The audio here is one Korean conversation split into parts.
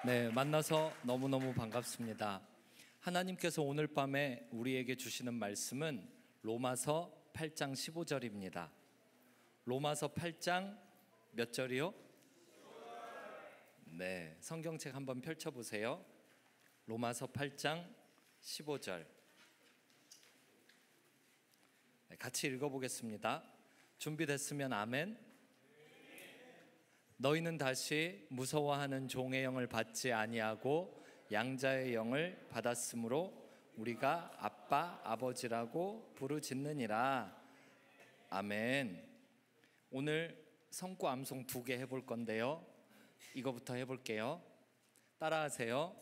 네, 만나서 너무너무 반갑습니다. 하나님께서 오늘 밤에 우리에게 주시는 말씀은 로마서 8장 15절입니다. 로마서 8장 몇 절이요? 네, 성경책 한번 펼쳐보세요. 로마서 8장 15절. 네, 같이 읽어보겠습니다. 준비됐으면 아멘. 너희는 다시 무서워하는 종의 영을 받지 아니하고 양자의 영을 받았으므로 우리가 아빠 아버지라고 부르짖느니라. 아멘. 오늘 성구 암송 2개 해볼 건데요, 이거부터 해볼게요. 따라하세요.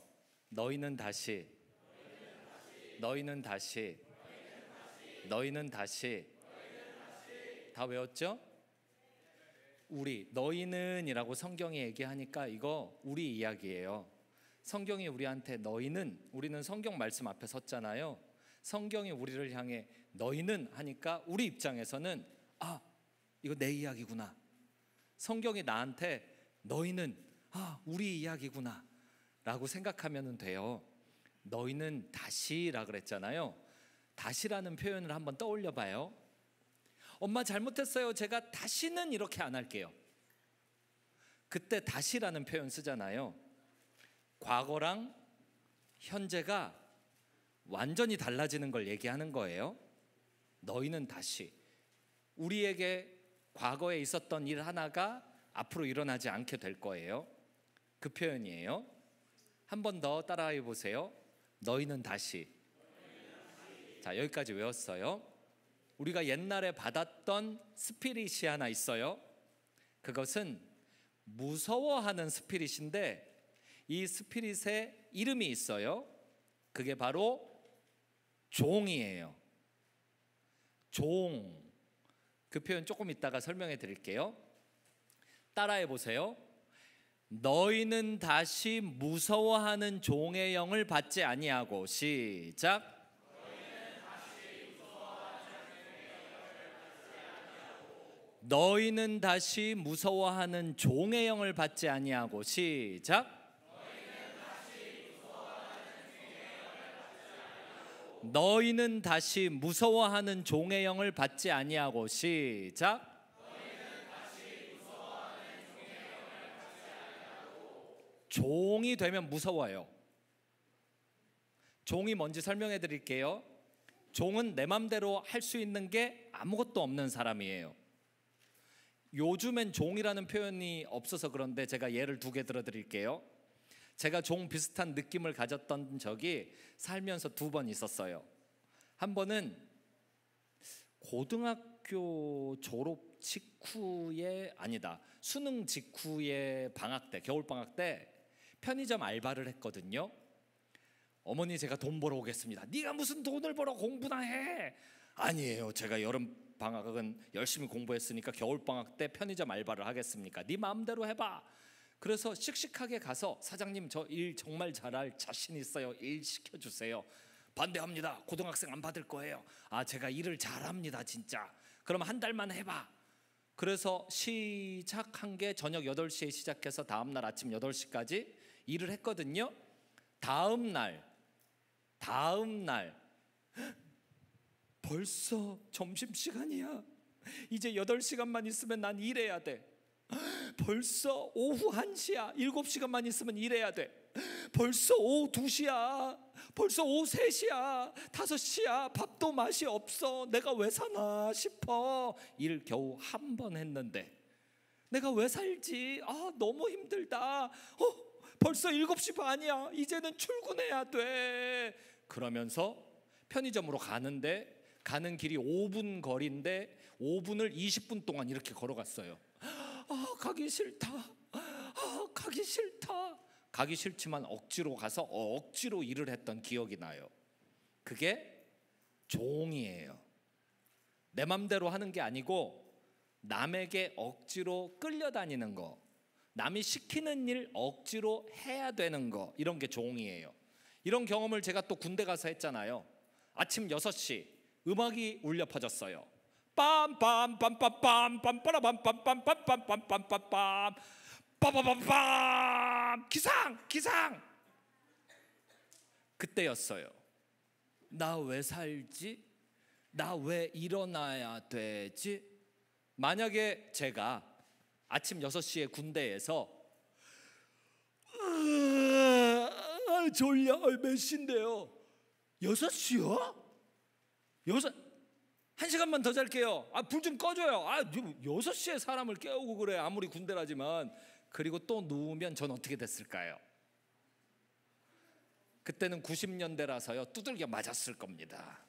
너희는 다시, 너희는 다시, 너희는 다시. 다 외웠죠? 우리, 너희는 이라고 성경이 얘기하니까 이거 우리 이야기예요. 성경이 우리한테 너희는, 우리는 성경 말씀 앞에 섰잖아요. 성경이 우리를 향해 너희는 하니까 우리 입장에서는 아, 이거 내 이야기구나. 성경이 나한테 너희는 우리 이야기구나 라고 생각하면 돼요. 너희는 다시라 그랬잖아요. 다시라는 표현을 한번 떠올려 봐요. 엄마 잘못했어요. 제가 다시는 이렇게 안 할게요. 그때 다시라는 표현 쓰잖아요. 과거랑 현재가 완전히 달라지는 걸 얘기하는 거예요. 너희는 다시, 우리에게 과거에 있었던 일 하나가 앞으로 일어나지 않게 될 거예요. 그 표현이에요. 한 번 더 따라해 보세요. 너희는 다시. 자, 여기까지 외웠어요. 우리가 옛날에 받았던 스피릿이 하나 있어요. 그것은 무서워하는 스피릿인데 이 스피릿의 이름이 있어요. 그게 바로 종이에요. 종. 그 표현 조금 이따가 설명해 드릴게요. 따라해 보세요. 너희는 다시 무서워하는 종의 영을 받지 아니하고. 시작. 너희는 다시 무서워하는 종의 영을 받지 아니하고. 시작. 너희는 다시 무서워하는 종의 영을 받지 아니하고. 시작. 종이 되면 무서워요. 종이 뭔지 설명해 드릴게요. 종은 내 맘대로 할 수 있는 게 아무것도 없는 사람이에요. 요즘엔 종이라는 표현이 없어서 그런데 제가 예를 2개 들어 드릴게요. 제가 종 비슷한 느낌을 가졌던 적이 살면서 2번 있었어요. 한 번은 고등학교 졸업 직후에, 수능 직후에 방학 때, 겨울 방학 때 편의점 알바를 했거든요. 어머니, 제가 돈 벌어 오겠습니다. 네가 무슨 돈을 벌어, 공부나 해. 아니에요, 제가 여름 방학은 열심히 공부했으니까 겨울방학 때 편의점 알바를 하겠습니까? 네 마음대로 해봐. 그래서 씩씩하게 가서 사장님, 저 일 정말 잘할 자신 있어요. 일 시켜주세요. 반대합니다. 고등학생 안 받을 거예요. 제가 일을 잘합니다 진짜. 그럼 한 달만 해봐. 그래서 시작한 게 저녁 8시에 시작해서 다음날 아침 8시까지 일을 했거든요. 다음날 벌써 점심시간이야. 이제 8시간만 있으면 난 일해야 돼. 벌써 오후 1시야. 7시간만 있으면 일해야 돼. 벌써 오후 2시야. 벌써 오후 3시야. 5시야. 밥도 맛이 없어. 내가 왜 사나 싶어. 일 겨우 한 번 했는데 내가 왜 살지? 너무 힘들다. 벌써 7시 반이야. 이제는 출근해야 돼. 그러면서 편의점으로 가는데, 가는 길이 5분 거리인데 5분을 20분 동안 이렇게 걸어갔어요. 가기 싫다. 가기 싫다. 가기 싫지만 억지로 가서 억지로 일을 했던 기억이 나요. 그게 종이에요. 내 맘대로 하는 게 아니고 남에게 억지로 끌려다니는 거, 남이 시키는 일 억지로 해야 되는 거, 이런 게 종이에요. 이런 경험을 제가 또 군대 가서 했잖아요. 아침 6시 음악이 울려 퍼졌어요. 빰빰빰빰빰빰빰빰빰빰빰빰빰빰빰빰빰빰 빠바밤빰 기상. 그때였어요. 나 왜 살지? 나 왜 일어나야 되지? 만약에 제가 아침 6시에 군대에서 졸려. 몇 시인데요? 6시요? 1시간만 더 잘게요. 불 좀 꺼줘요. 6시에 사람을 깨우고 그래. 아무리 군대라지만. 그리고 또 누우면 전 어떻게 됐을까요? 그때는 90년대라서요 두들겨 맞았을 겁니다.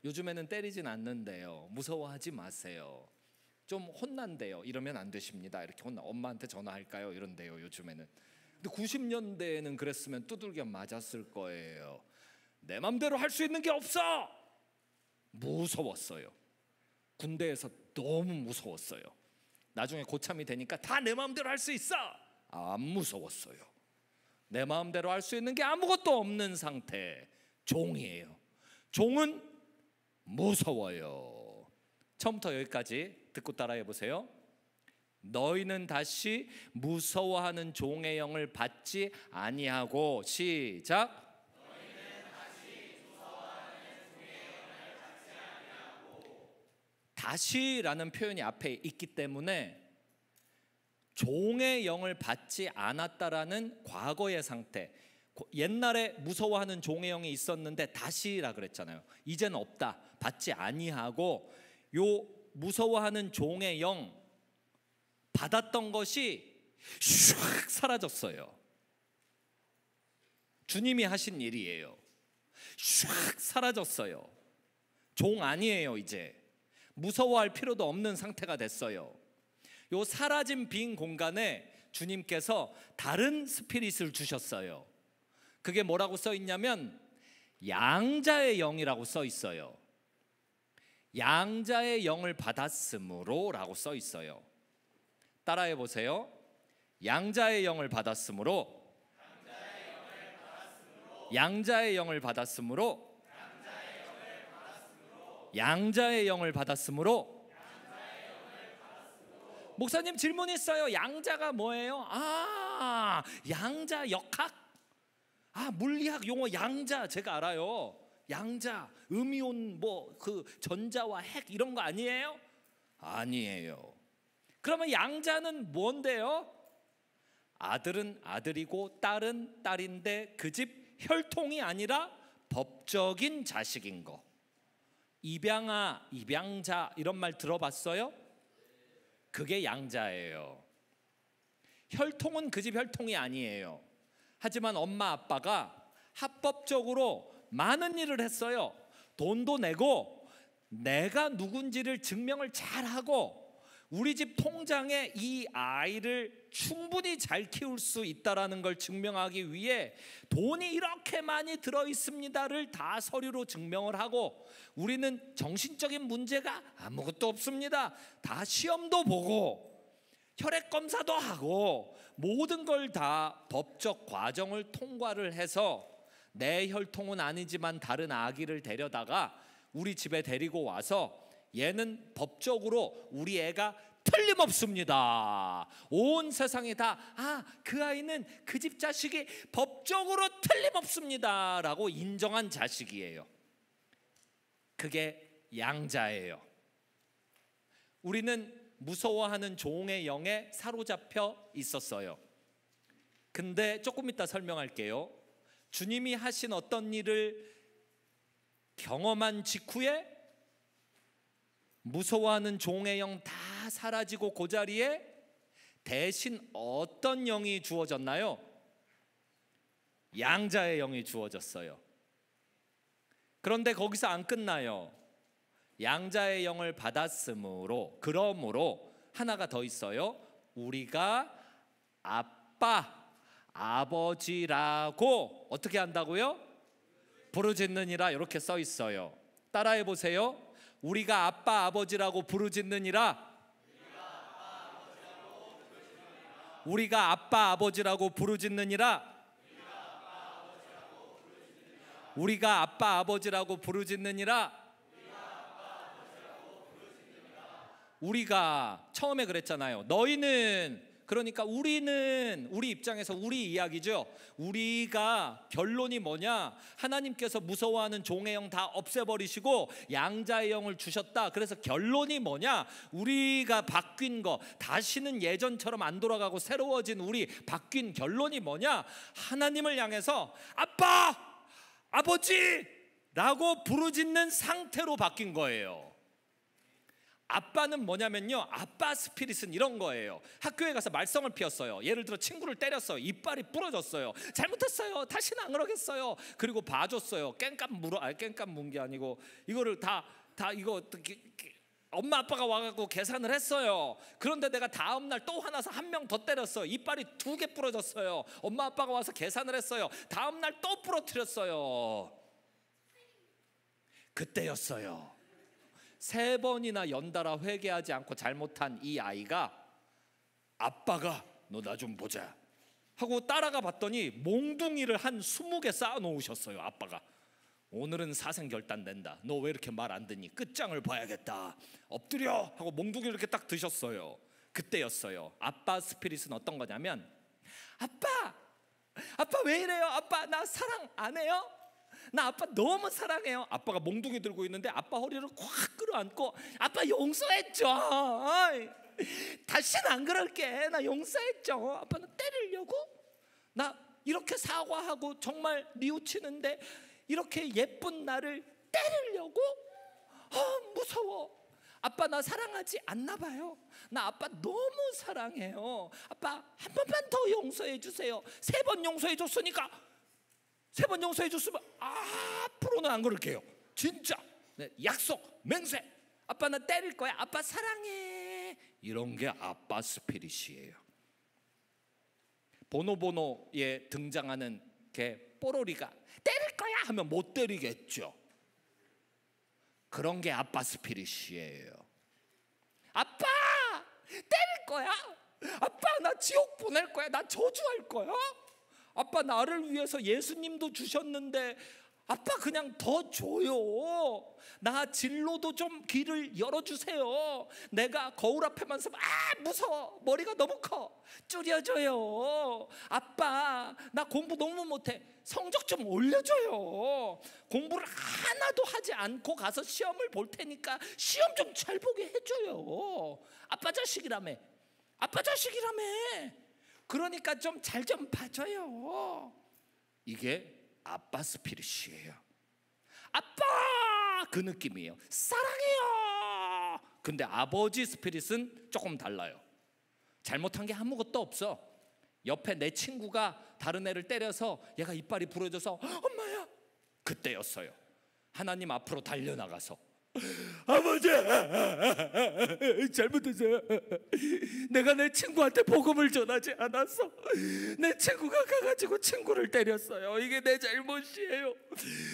요즘에는 때리진 않는데요. 무서워하지 마세요. 좀 혼난대요. 이러면 안 되십니다. 이렇게 엄마한테 전화할까요? 이런데요 요즘에는. 근데 90년대에는 그랬으면 두들겨 맞았을 거예요. 내 맘대로 할 수 있는 게 없어. 무서웠어요. 군대에서 너무 무서웠어요. 나중에 고참이 되니까 다 내 마음대로 할 수 있어. 안 무서웠어요. 내 마음대로 할 수 있는 게 아무것도 없는 상태. 종이에요. 종은 무서워요. 처음부터 여기까지 듣고 따라해 보세요. 너희는 다시 무서워하는 종의 영을 받지 아니하고, 시작. 다시라는 표현이 앞에 있기 때문에 종의 영을 받지 않았다라는 과거의 상태. 옛날에 무서워하는 종의 영이 있었는데 다시라 그랬잖아요. 이제는 없다. 받지 아니하고, 요 무서워하는 종의 영 받았던 것이 슉 사라졌어요. 주님이 하신 일이에요. 슉 사라졌어요. 종 아니에요. 이제 무서워할 필요도 없는 상태가 됐어요. 요 사라진 빈 공간에 주님께서 다른 스피릿을 주셨어요. 그게 뭐라고 써 있냐면 양자의 영이라고 써 있어요. 양자의 영을 받았으므로 라고 써 있어요. 따라해 보세요. 양자의 영을 받았으므로, 양자의 영을 받았으므로, 양자의 영을 받았으므로. 목사님 질문 있어요. 양자가 뭐예요? 양자 역학? 물리학 용어 양자 제가 알아요. 양자, 음이온 그 전자와 핵 이런 거 아니에요? 아니에요. 그러면 양자는 뭔데요? 아들은 아들이고 딸은 딸인데 그 집 혈통이 아니라 법적인 자식인 거. 입양아, 입양자 이런 말 들어봤어요? 그게 양자예요. 혈통은 그 집 혈통이 아니에요. 하지만 엄마 아빠가 합법적으로 많은 일을 했어요. 돈도 내고 내가 누군지를 증명을 잘하고 우리 집 통장에 이 아이를 충분히 잘 키울 수 있다라는 걸 증명하기 위해 돈이 이렇게 많이 들어있습니다를 다 서류로 증명을 하고, 우리는 정신적인 문제가 아무것도 없습니다. 다 시험도 보고 혈액 검사도 하고 모든 걸 다 법적 과정을 통과를 해서 내 혈통은 아니지만 다른 아기를 데려다가 우리 집에 데리고 와서 얘는 법적으로 우리 애가 틀림없습니다. 온 세상이 다 그 아이는 그 집 자식이 법적으로 틀림없습니다 라고 인정한 자식이에요. 그게 양자예요. 우리는 무서워하는 종의 영에 사로잡혀 있었어요. 근데 조금 이따 설명할게요. 주님이 하신 어떤 일을 경험한 직후에 무서워하는 종의 영 다 사라지고 그 자리에 대신 어떤 영이 주어졌나요? 양자의 영이 주어졌어요. 그런데 거기서 안 끝나요. 양자의 영을 받았으므로, 그러므로 하나가 더 있어요. 우리가 아빠, 아버지라고 어떻게 한다고요? 부르짖느니라 이렇게 써 있어요. 따라해 보세요. 우리가 아빠 아버지라고 부르짖느니라. 우리가 아빠 아버지라고 부르짖느니라. 우리가 아빠 아버지라고 부르짖느니라. 우리가 처음에 그랬잖아요. 너희는 그러니까 우리는 우리 입장에서 우리 이야기죠. 우리가 결론이 뭐냐? 하나님께서 무서워하는 종의 영 다 없애버리시고 양자의 영을 주셨다. 그래서 결론이 뭐냐? 우리가 바뀐 거, 다시는 예전처럼 안 돌아가고 새로워진 우리 바뀐 결론이 뭐냐? 하나님을 향해서 아빠, 아버지 라고 부르짖는 상태로 바뀐 거예요. 아빠는 뭐냐면요, 아빠 스피릿은 이런 거예요. 학교에 가서 말썽을 피웠어요. 예를 들어 친구를 때렸어요. 이빨이 부러졌어요. 잘못했어요. 다시는 안 그러겠어요. 그리고 봐줬어요. 깽값 문 게 아니고 이거를 다 이거 엄마 아빠가 와갖고 계산을 했어요. 그런데 내가 다음 날 또 화나서 한 명 더 때렸어요. 이빨이 2개 부러졌어요. 엄마 아빠가 와서 계산을 했어요. 다음 날 또 부러뜨렸어요. 그때였어요. 3번이나 연달아 회개하지 않고 잘못한 이 아이가 아빠가 너 나 좀 보자 하고 따라가 봤더니 몽둥이를 한 20개 쌓아 놓으셨어요. 아빠가 오늘은 사생결단 낸다. 너 왜 이렇게 말 안 듣니? 끝장을 봐야겠다. 엎드려 하고 몽둥이를 이렇게 딱 드셨어요. 그때였어요. 아빠 스피릿은 어떤 거냐면 아빠 왜 이래요? 아빠 나 사랑 안 해요? 나 아빠 너무 사랑해요. 아빠가 몽둥이 들고 있는데 아빠 허리를 콱 끌어안고 아빠 용서했죠. 다시는 안 그럴게. 나 용서했죠. 아빠 나 때리려고? 나 이렇게 사과하고 정말 뉘우치는데 이렇게 예쁜 나를 때리려고? 무서워. 아빠 나 사랑하지 않나 봐요. 나 아빠 너무 사랑해요. 아빠 한 번만 더 용서해 주세요. 3번 용서해 줬으니까 3번 용서해 줬으면 앞으로는 안 그럴게요. 진짜. 네, 약속, 맹세. 아빠 나 때릴 거야. 아빠 사랑해. 이런 게 아빠 스피릿이에요. 보노보노에 등장하는 개 뽀로리가 때릴 거야 하면 못 때리겠죠. 그런 게 아빠 스피릿이에요. 아빠 때릴 거야. 아빠 나 지옥 보낼 거야. 나 저주할 거야. 아빠 나를 위해서 예수님도 주셨는데 아빠 그냥 더 줘요. 나 진로도 좀 길을 열어주세요. 내가 거울 앞에만 서면 무서워. 머리가 너무 커. 줄여줘요. 아빠 나 공부 너무 못해. 성적 좀 올려줘요. 공부를 하나도 하지 않고 가서 시험을 볼 테니까 시험 좀 잘 보게 해줘요. 아빠 자식이라며. 아빠 자식이라며. 그러니까 좀 잘 좀 봐줘요. 이게 아빠 스피릿이에요. 아빠 그 느낌이에요. 사랑해요. 근데 아버지 스피릿은 조금 달라요. 잘못한 게 아무것도 없어. 옆에 내 친구가 다른 애를 때려서 얘가 이빨이 부러져서 엄마야. 그때였어요. 하나님 앞으로 달려나가서 아버지 잘못했어요. 내가 내 친구한테 복음을 전하지 않았어. 내 친구가 가가지고 친구를 때렸어요. 이게 내 잘못이에요.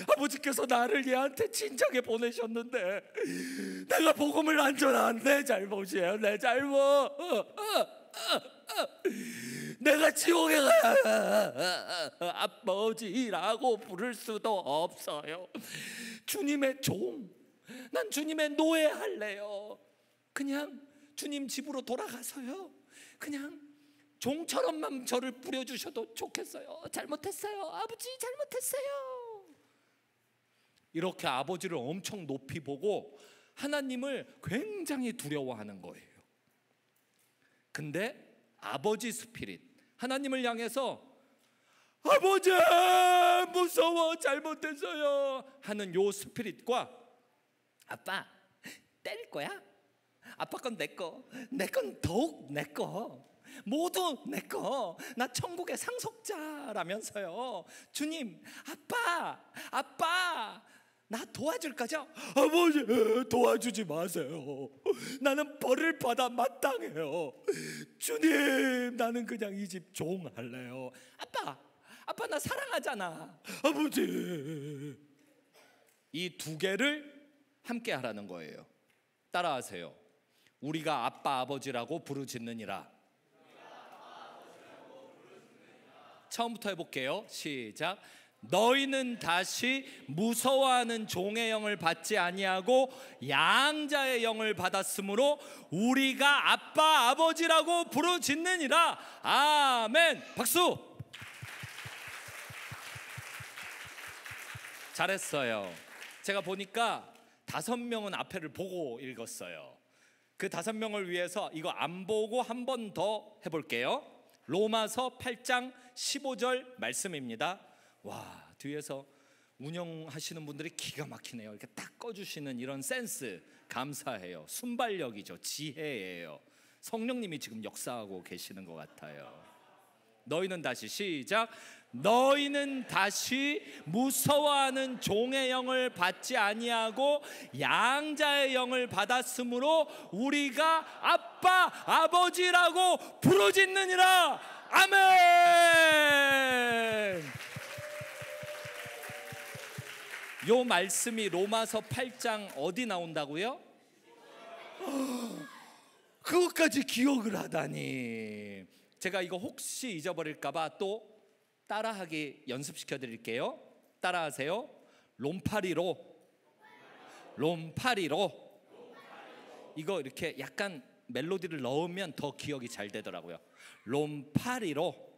아버지께서 나를 얘한테 친정에 보내셨는데 내가 복음을 안 전한 내 잘못이에요. 내 잘못. 내가 지옥에 가야 아버지라고 부를 수도 없어요. 주님의 종, 난 주님의 노예 할래요. 그냥 주님 집으로 돌아가서요 그냥 종처럼만 저를 부려주셔도 좋겠어요. 잘못했어요. 아버지 잘못했어요. 이렇게 아버지를 엄청 높이 보고 하나님을 굉장히 두려워하는 거예요. 근데 아버지 스피릿, 하나님을 향해서 아버지 무서워 잘못했어요 하는 요 스피릿과 아빠 때릴 거야? 아빠 건 내 거, 내 건 더욱 내 거, 모두 내 거. 나 천국의 상속자라면서요. 주님, 아빠 나 도와줄 거죠? 아버지 도와주지 마세요. 나는 벌을 받아 마땅해요. 주님 나는 그냥 이 집 종 할래요. 아빠 나 사랑하잖아. 아버지. 이 두 개를 함께 하라는 거예요. 따라하세요. 우리가 아빠 아버지라고 부르짖느니라. 처음부터 해볼게요. 시작. 너희는 다시 무서워하는 종의 영을 받지 아니하고 양자의 영을 받았으므로 우리가 아빠 아버지라고 부르짖느니라. 아멘. 박수. 잘했어요. 제가 보니까 5명은 앞에를 보고 읽었어요. 그 5명을 위해서 이거 안 보고 한 번 더 해볼게요. 로마서 8장 15절 말씀입니다. 와, 뒤에서 운영하시는 분들이 기가 막히네요. 이렇게 딱 꺼주시는 이런 센스 감사해요. 순발력이죠. 지혜예요. 성령님이 지금 역사하고 계시는 것 같아요. 너희는 다시 시작. 너희는 다시 무서워하는 종의 영을 받지 아니하고 양자의 영을 받았으므로 우리가 아빠 아버지라고 부르짖느니라. 아멘. 요 말씀이 로마서 8장 어디 나온다고요? 그것까지 기억을 하다니. 제가 이거 혹시 잊어버릴까봐 또 따라하기 연습시켜 드릴게요. 따라하세요. 롬파리로. 이거 이렇게 약간 멜로디를 넣으면 더 기억이 잘 되더라고요. 롬파리로.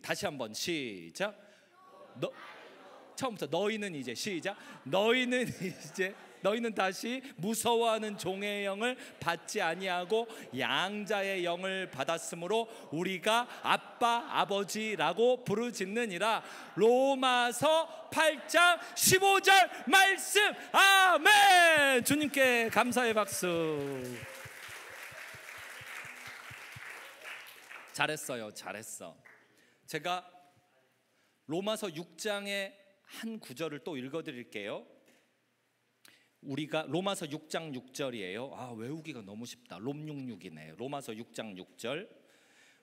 다시 한번 시작. 처음부터 너희는 이제 시작. 너희는 다시 무서워하는 종의 영을 받지 아니하고 양자의 영을 받았으므로 우리가 아빠 아버지라고 부르짖느니라. 로마서 8장 15절 말씀. 아멘. 주님께 감사의 박수. 잘했어. 제가 로마서 6장의 한 구절을 또 읽어드릴게요. 우리가 로마서 6장 6절이에요. 외우기가 너무 쉽다. 롬66이네. 로마서 6장 6절.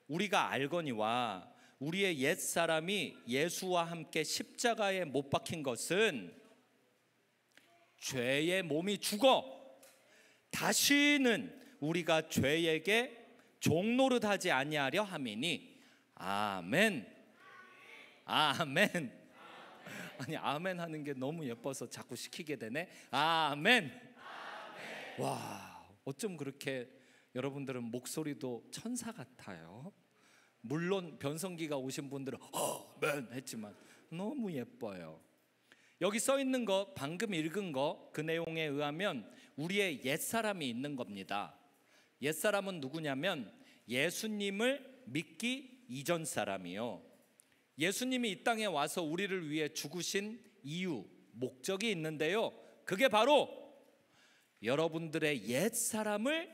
우리가 알거니와 우리의 옛사람이 예수와 함께 십자가에 못 박힌 것은 죄의 몸이 죽어 다시는 우리가 죄에게 종노릇하지 아니하려 함이니. 아멘. 아니 아멘 하는 게 너무 예뻐서 자꾸 시키게 되네. 아멘. 와, 어쩜 그렇게 여러분들은 목소리도 천사 같아요. 물론 변성기가 오신 분들은 아멘 했지만 너무 예뻐요. 여기 써 있는 거 방금 읽은 거 그 내용에 의하면 우리의 옛사람이 있는 겁니다. 옛사람은 누구냐면 예수님을 믿기 이전 사람이요. 예수님이 이 땅에 와서 우리를 위해 죽으신 이유, 목적이 있는데요. 그게 바로 여러분들의 옛사람을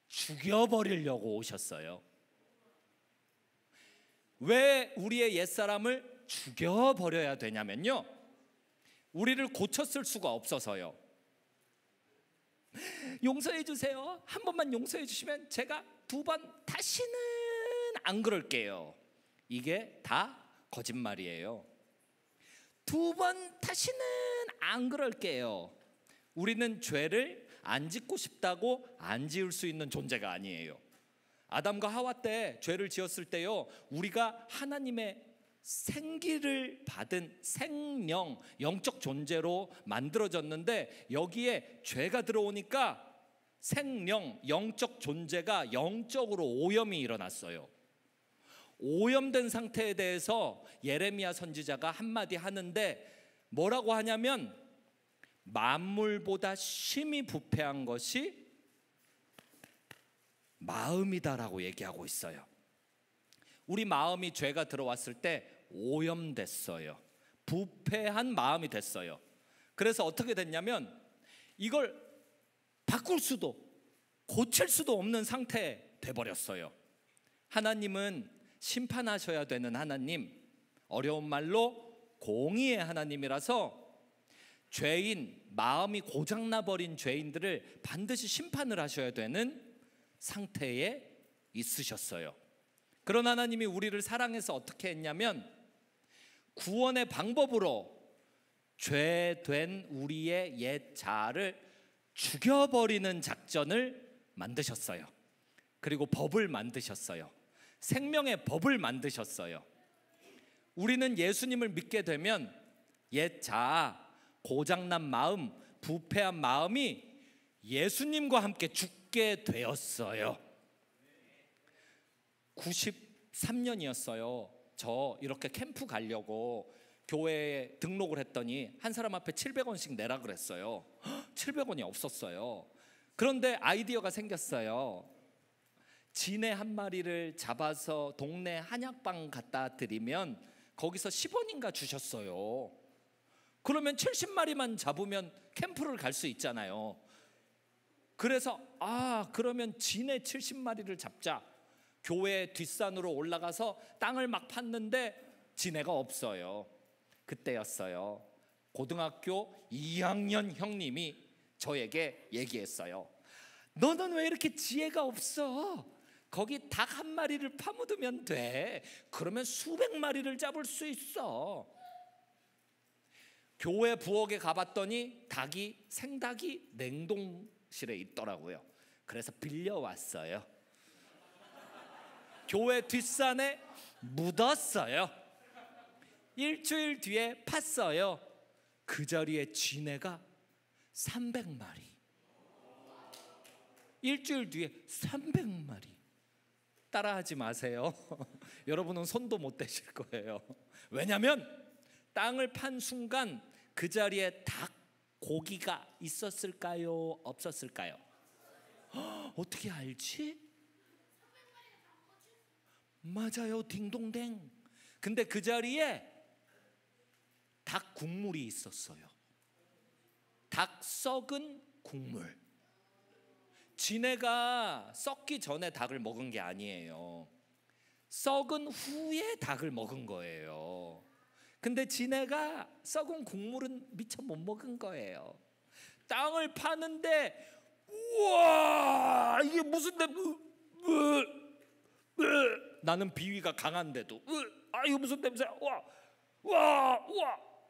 죽여버리려고 오셨어요. 왜 우리의 옛사람을 죽여버려야 되냐면요, 우리를 고쳤을 수가 없어서요. 용서해 주세요. 한 번만 용서해 주시면 제가 2번 다시는 안 그럴게요. 이게 다 거짓말이에요. 2번 다시는 안 그럴게요. 우리는 죄를 안 짓고 싶다고 안 지을 수 있는 존재가 아니에요. 아담과 하와 때 죄를 지었을 때요, 우리가 하나님의 생기를 받은 생명, 영적 존재로 만들어졌는데 여기에 죄가 들어오니까 생명, 영적 존재가 영적으로 오염이 일어났어요. 오염된 상태에 대해서 예레미야 선지자가 한마디 하는데 뭐라고 하냐면 만물보다 심히 부패한 것이 마음이다라고 얘기하고 있어요. 우리 마음이 죄가 들어왔을 때 오염됐어요. 부패한 마음이 됐어요. 그래서 어떻게 됐냐면 이걸 바꿀 수도 고칠 수도 없는 상태에 돼버렸어요. 하나님은 심판하셔야 되는 하나님, 어려운 말로 공의의 하나님이라서 죄인, 마음이 고장나버린 죄인들을 반드시 심판을 하셔야 되는 상태에 있으셨어요. 그런 하나님이 우리를 사랑해서 어떻게 했냐면 구원의 방법으로 죄된 우리의 옛 자아를 죽여버리는 작전을 만드셨어요. 그리고 법을 만드셨어요. 생명의 법을 만드셨어요. 우리는 예수님을 믿게 되면 옛 자아, 고장난 마음, 부패한 마음이 예수님과 함께 죽게 되었어요. 93년이었어요. 저 이렇게 캠프 가려고 교회에 등록을 했더니 한 사람 앞에 700원씩 내라 그랬어요. 700원이 없었어요. 그런데 아이디어가 생겼어요. 진해 한 마리를 잡아서 동네 한약방 갖다 드리면 거기서 10원인가 주셨어요. 그러면 70마리만 잡으면 캠프를 갈 수 있잖아요. 그래서 그러면 진해 70마리를 잡자. 교회 뒷산으로 올라가서 땅을 막 팠는데 진해가 없어요. 그때였어요. 고등학교 2학년 형님이 저에게 얘기했어요. 너는 왜 이렇게 지혜가 없어? 거기 닭 한 마리를 파묻으면 돼. 그러면 수백 마리를 잡을 수 있어. 교회 부엌에 가봤더니 생닭이 냉동실에 있더라고요. 그래서 빌려왔어요. 교회 뒷산에 묻었어요. 일주일 뒤에 팠어요. 그 자리에 진해가 300마리. 일주일 뒤에 300마리. 따라하지 마세요. 여러분은 손도 못 대실 거예요. 왜냐하면 땅을 판 순간 그 자리에 닭 고기가 있었을까요? 없었을까요? 어떻게 알지? 맞아요, 딩동댕. 근데 그 자리에 닭 국물이 있었어요. 닭 썩은 국물. 진해가 썩기 전에 닭을 먹은 게 아니에요. 썩은 후에 닭을 먹은 거예요. 근데 진해가 썩은 국물은 미처 못 먹은 거예요. 땅을 파는데 우와, 이게 무슨 나는 비위가 강한데도 이거 무슨 냄새야?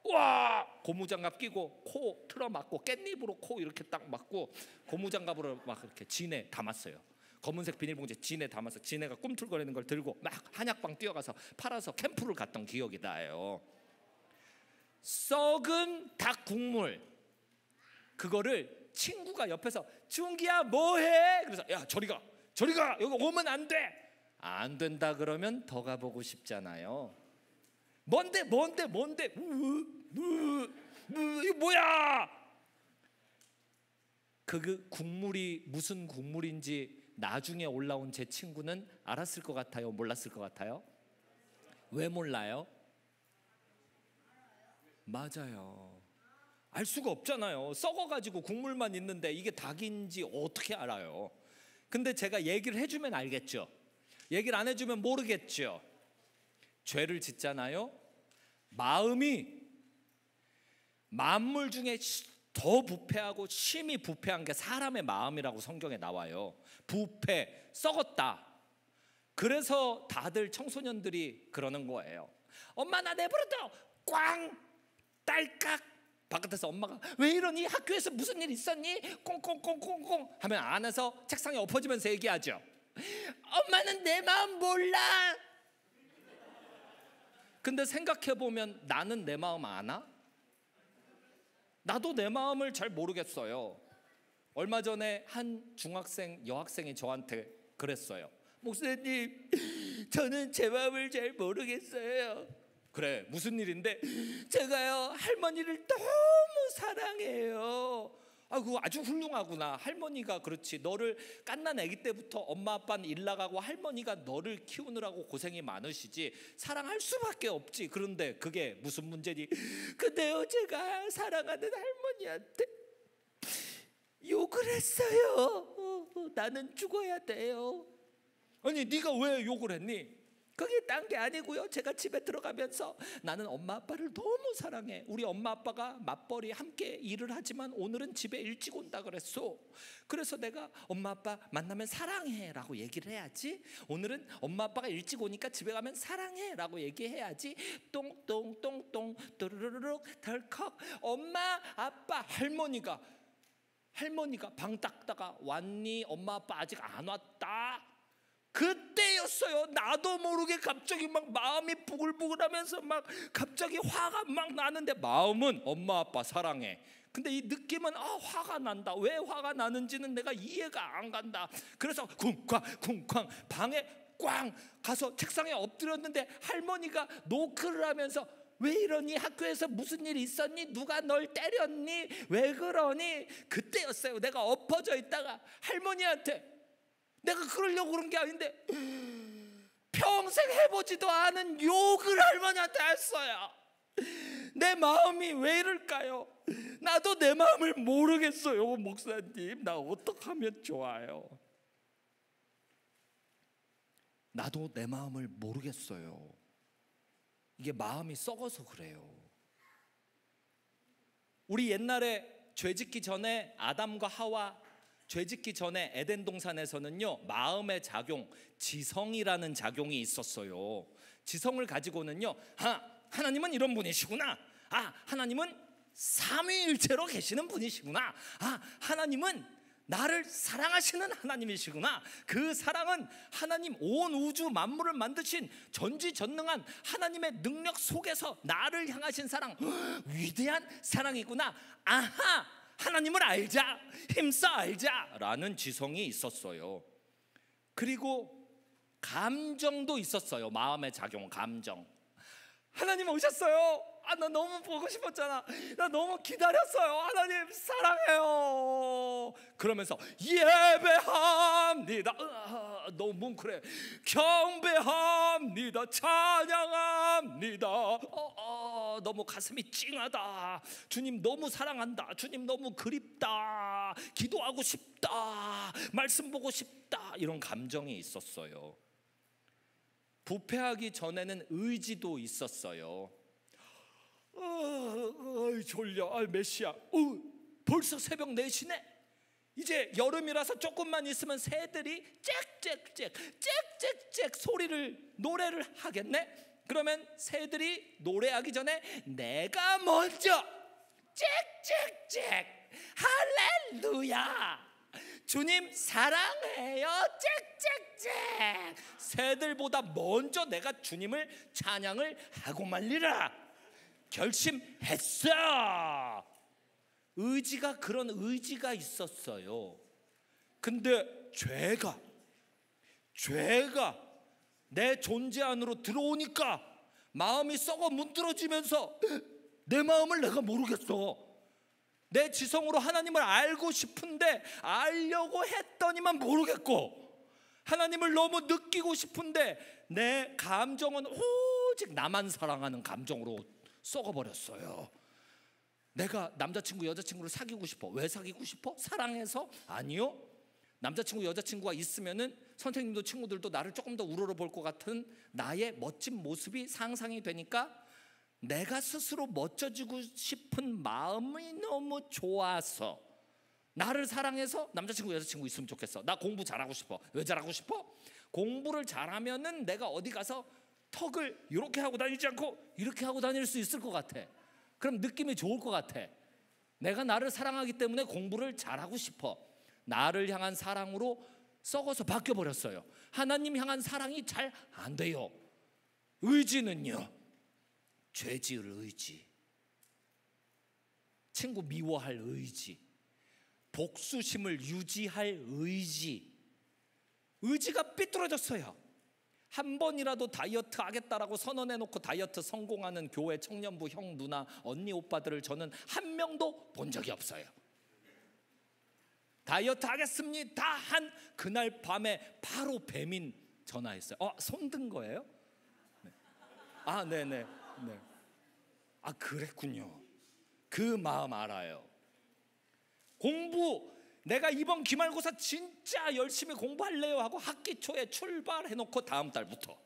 와 고무장갑 끼고 코 틀어막고 깻잎으로 코 이렇게 딱 막고 고무장갑으로 막 이렇게 진해 담았어요. 검은색 비닐봉지에 진해 담아서 진해가 꿈틀거리는 걸 들고 막 한약방 뛰어가서 팔아서 캠프를 갔던 기억이 나요. 썩은 닭 국물, 그거를 친구가 옆에서 준기야 뭐해? 그래서 야 저리 가 여기 오면 안 돼. 안 된다 그러면 더 가보고 싶잖아요. 뭔데 이거 뭐야? 그 국물이 무슨 국물인지 나중에 올라온 제 친구는 알았을 것 같아요? 몰랐을 것 같아요? 왜 몰라요? 맞아요. 알 수가 없잖아요. 썩어가지고 국물만 있는데 이게 닭인지 어떻게 알아요? 근데 제가 얘기를 해주면 알겠죠. 얘기를 안 해주면 모르겠죠. 죄를 짓잖아요. 마음이 만물 중에 더 부패하고 심히 부패한 게 사람의 마음이라고 성경에 나와요. 부패, 썩었다. 그래서 다들 청소년들이 그러는 거예요. 엄마 나 내버려둬. 꽝 딸깍. 바깥에서 엄마가 왜 이러니? 학교에서 무슨 일 있었니? 꽁꽁꽁꽁꽁 하면 안에서 책상에 엎어지면서 얘기하죠. 엄마는 내 마음 몰라. 근데 생각해보면 나는 내 마음 아나? 나도 내 마음을 잘 모르겠어요. 얼마 전에 한 중학생 여학생이 저한테 그랬어요. 목사님, 저는 제 마음을 잘 모르겠어요. 그래, 무슨 일인데? 제가요 할머니를 너무 사랑해요. 그거 아주 훌륭하구나. 할머니가 그렇지. 너를 갓난 아기 때부터 엄마 아빠는 일 나가고 할머니가 너를 키우느라고 고생이 많으시지. 사랑할 수밖에 없지. 그런데 그게 무슨 문제니? 근데요 제가 사랑하는 할머니한테 욕을 했어요. 나는 죽어야 돼요. 아니 네가 왜 욕을 했니? 그게 딴 게 아니고요. 제가 집에 들어가면서 나는 엄마 아빠를 너무 사랑해. 우리 엄마 아빠가 맞벌이 함께 일을 하지만 오늘은 집에 일찍 온다 그랬어. 그래서 내가 엄마 아빠 만나면 사랑해 라고 얘기를 해야지. 오늘은 엄마 아빠가 일찍 오니까 집에 가면 사랑해 라고 얘기해야지. 똥똥똥똥 또르르륵 덜컥. 엄마 아빠 할머니가 방 닦다가 왔니? 엄마 아빠 아직 안 왔다. 그때였어요. 나도 모르게 갑자기 막 마음이 부글부글하면서 막 갑자기 화가 막 나는데, 마음은 엄마 아빠 사랑해. 근데 이 느낌은 화가 난다. 왜 화가 나는지는 내가 이해가 안 간다. 그래서 쿵쾅 방에 꽝 가서 책상에 엎드렸는데 할머니가 노크를 하면서 왜 이러니? 학교에서 무슨 일 있었니? 누가 널 때렸니? 왜 그러니? 그때였어요. 내가 엎어져 있다가 할머니한테, 내가 그러려고 그런 게 아닌데 평생 해보지도 않은 욕을 할머니한테 했어요. 내 마음이 왜 이럴까요? 나도 내 마음을 모르겠어요. 목사님, 나 어떻게 하면 좋아요? 나도 내 마음을 모르겠어요. 이게 마음이 썩어서 그래요. 우리 옛날에 죄짓기 전에 아담과 하와 죄짓기 전에 에덴 동산에서는요, 마음의 작용, 지성이라는 작용이 있었어요. 지성을 가지고는요, 하나님은 이런 분이시구나. 하나님은 삼위일체로 계시는 분이시구나. 하나님은 나를 사랑하시는 하나님이시구나. 그 사랑은 하나님 온 우주 만물을 만드신 전지전능한 하나님의 능력 속에서 나를 향하신 사랑, 위대한 사랑이구나. 하나님을 알자, 힘써 알자 라는 지성이 있었어요. 그리고 감정도 있었어요. 마음의 작용, 감정. 하나님 오셨어요. 나 너무 보고 싶었잖아. 나 너무 기다렸어요. 하나님 사랑해요. 그러면서 예배합니다. 너무 뭉클해. 경배합니다. 찬양합니다. 너무 가슴이 찡하다. 주님 너무 사랑한다. 주님 너무 그립다. 기도하고 싶다. 말씀 보고 싶다. 이런 감정이 있었어요. 부패하기 전에는 의지도 있었어요. 졸려. 몇 시야? 벌써 새벽 4시네. 이제 여름이라서 조금만 있으면 새들이 짹짹짹 노래를 하겠네. 그러면 새들이 노래하기 전에 내가 먼저 짹짹짹 할렐루야, 주님 사랑해요, 짹짹짹. 새들보다 먼저 내가 주님을 찬양을 하고 말리라 결심했어. 의지가, 그런 의지가 있었어요. 근데 죄가 내 존재 안으로 들어오니까 마음이 썩어 문드러지면서 내 마음을 내가 모르겠어. 내 지성으로 하나님을 알고 싶은데 알려고 했더니만 모르겠고, 하나님을 너무 느끼고 싶은데 내 감정은 오직 나만 사랑하는 감정으로 썩어버렸어요. 내가 남자친구 여자친구를 사귀고 싶어. 왜 사귀고 싶어? 사랑해서? 아니요. 남자친구 여자친구가 있으면은 선생님도 친구들도 나를 조금 더 우러러볼 것 같은 나의 멋진 모습이 상상이 되니까 내가 스스로 멋져지고 싶은 마음이 너무 좋아서, 나를 사랑해서 남자친구 여자친구 있으면 좋겠어. 나 공부 잘하고 싶어. 왜 잘하고 싶어? 공부를 잘하면은 내가 어디 가서 턱을 이렇게 하고 다니지 않고 이렇게 하고 다닐 수 있을 것 같아. 그럼 느낌이 좋을 것 같아. 내가 나를 사랑하기 때문에 공부를 잘하고 싶어. 나를 향한 사랑으로 썩어서 바뀌어버렸어요. 하나님 향한 사랑이 잘 안 돼요. 의지는요, 죄 지을 의지, 친구 미워할 의지, 복수심을 유지할 의지, 의지가 삐뚤어졌어요. 한 번이라도 다이어트 하겠다라고 선언해놓고 다이어트 성공하는 교회 청년부 형, 누나, 언니, 오빠들을 저는 한 명도 본 적이 없어요. 다이어트 하겠습니다 한 그날 밤에 바로 배민 전화했어요. 손 든 거예요? 네. 네네. 네. 그랬군요. 그 마음 알아요. 공부, 내가 이번 기말고사 진짜 열심히 공부할래요 하고 학기 초에 출발해놓고 다음 달부터,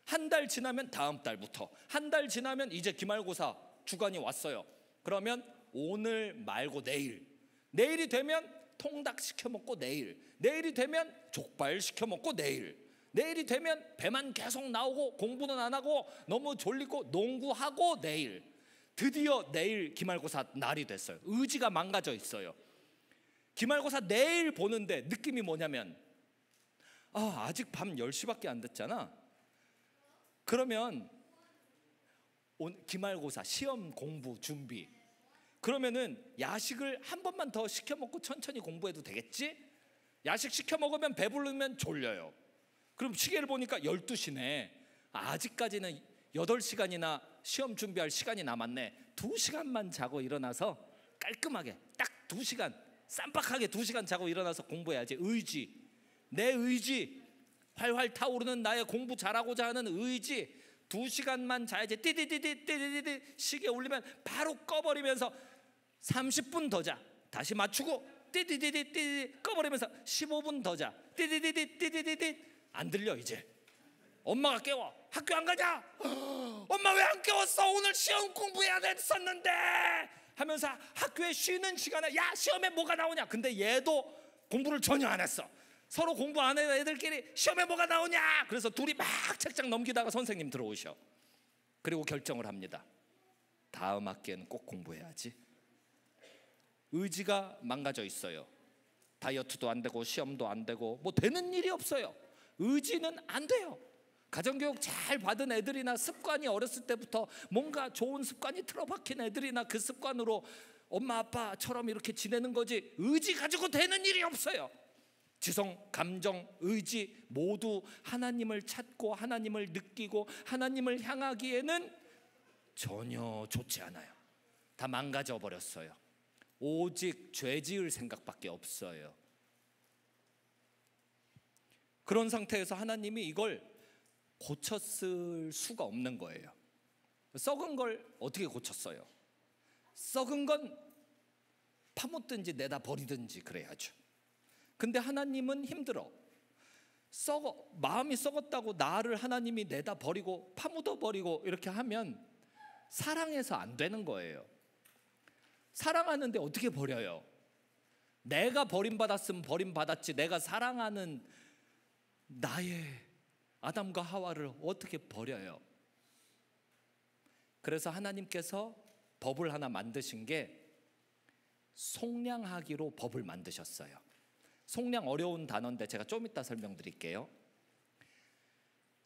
한 달 지나면 다음 달부터, 한 달 지나면 이제 기말고사 주간이 왔어요. 그러면 오늘 말고 내일이 되면 통닭 시켜 먹고 내일이 되면 족발 시켜 먹고 내일이 되면 배만 계속 나오고 공부는 안 하고 너무 졸리고 농구하고 드디어 내일 기말고사 날이 됐어요. 의지가 망가져 있어요. 기말고사 내일 보는데 느낌이 뭐냐면 아직 밤 10시밖에 안 됐잖아. 그러면 기말고사 시험 공부 준비, 그러면은 야식을 한 번만 더 시켜 먹고 천천히 공부해도 되겠지? 야식 시켜 먹으면 배부르면 졸려요. 그럼 시계를 보니까 12시네. 아직까지는 8시간이나 시험 준비할 시간이 남았네. 2시간만 자고 일어나서 깔끔하게 딱 2시간, 쌈박하게 2시간 자고 일어나서 공부해야지. 의지, 내 의지, 활활 타오르는 나의 공부 잘하고자 하는 의지. 2시간만 자야지. 띠디디디 시계 울리면 바로 꺼버리면서 30분 더 자. 다시 맞추고 띠디디디 꺼버리면서 15분 더 자. 띠디디디 안 들려 이제. 엄마가 깨워. 학교 안 가냐? 엄마 왜 안 깨웠어? 오늘 시험 공부해야 됐었는데 하면서 학교에 쉬는 시간에 야 시험에 뭐가 나오냐? 근데 얘도 공부를 전혀 안 했어. 서로 공부 안 해요. 애들끼리 시험에 뭐가 나오냐? 그래서 둘이 막 책장 넘기다가 선생님 들어오셔. 그리고 결정을 합니다. 다음 학기에는 꼭 공부해야지. 의지가 망가져 있어요. 다이어트도 안 되고 시험도 안 되고 뭐 되는 일이 없어요. 의지는 안 돼요. 가정교육 잘 받은 애들이나 습관이 어렸을 때부터 뭔가 좋은 습관이 틀어박힌 애들이나 그 습관으로 엄마 아빠처럼 이렇게 지내는 거지, 의지 가지고 되는 일이 없어요. 지성, 감정, 의지 모두 하나님을 찾고 하나님을 느끼고 하나님을 향하기에는 전혀 좋지 않아요. 다 망가져 버렸어요. 오직 죄 지을 생각밖에 없어요. 그런 상태에서 하나님이 이걸 고쳤을 수가 없는 거예요. 썩은 걸 어떻게 고쳤어요? 썩은 건 파묻든지 내다 버리든지 그래야죠. 근데 하나님은 힘들어. 마음이 썩었다고 나를 하나님이 내다 버리고 파묻어 버리고 이렇게 하면 사랑해서 안 되는 거예요. 사랑하는데 어떻게 버려요? 내가 버림받았으면 버림받았지, 내가 사랑하는 나의 아담과 하와를 어떻게 버려요? 그래서 하나님께서 법을 하나 만드신 게 속량하기로 법을 만드셨어요. 속량 어려운 단어인데 제가 좀 이따 설명드릴게요.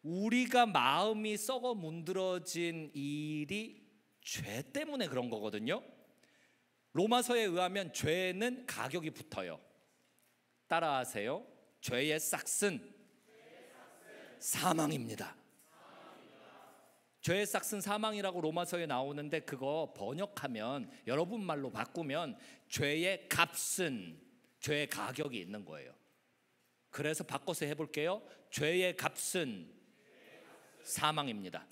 우리가 마음이 썩어 문드러진 일이 죄 때문에 그런 거거든요. 로마서에 의하면 죄는 가격이 붙어요. 따라하세요. 죄의 싹은 사망입니다. 죄의 싹은 사망이라고 로마서에 나오는데 그거 번역하면, 여러분 말로 바꾸면 죄의 값은, 죄의 가격이 있는 거예요. 그래서 바꿔서 해볼게요. 죄의 값은 사망입니다.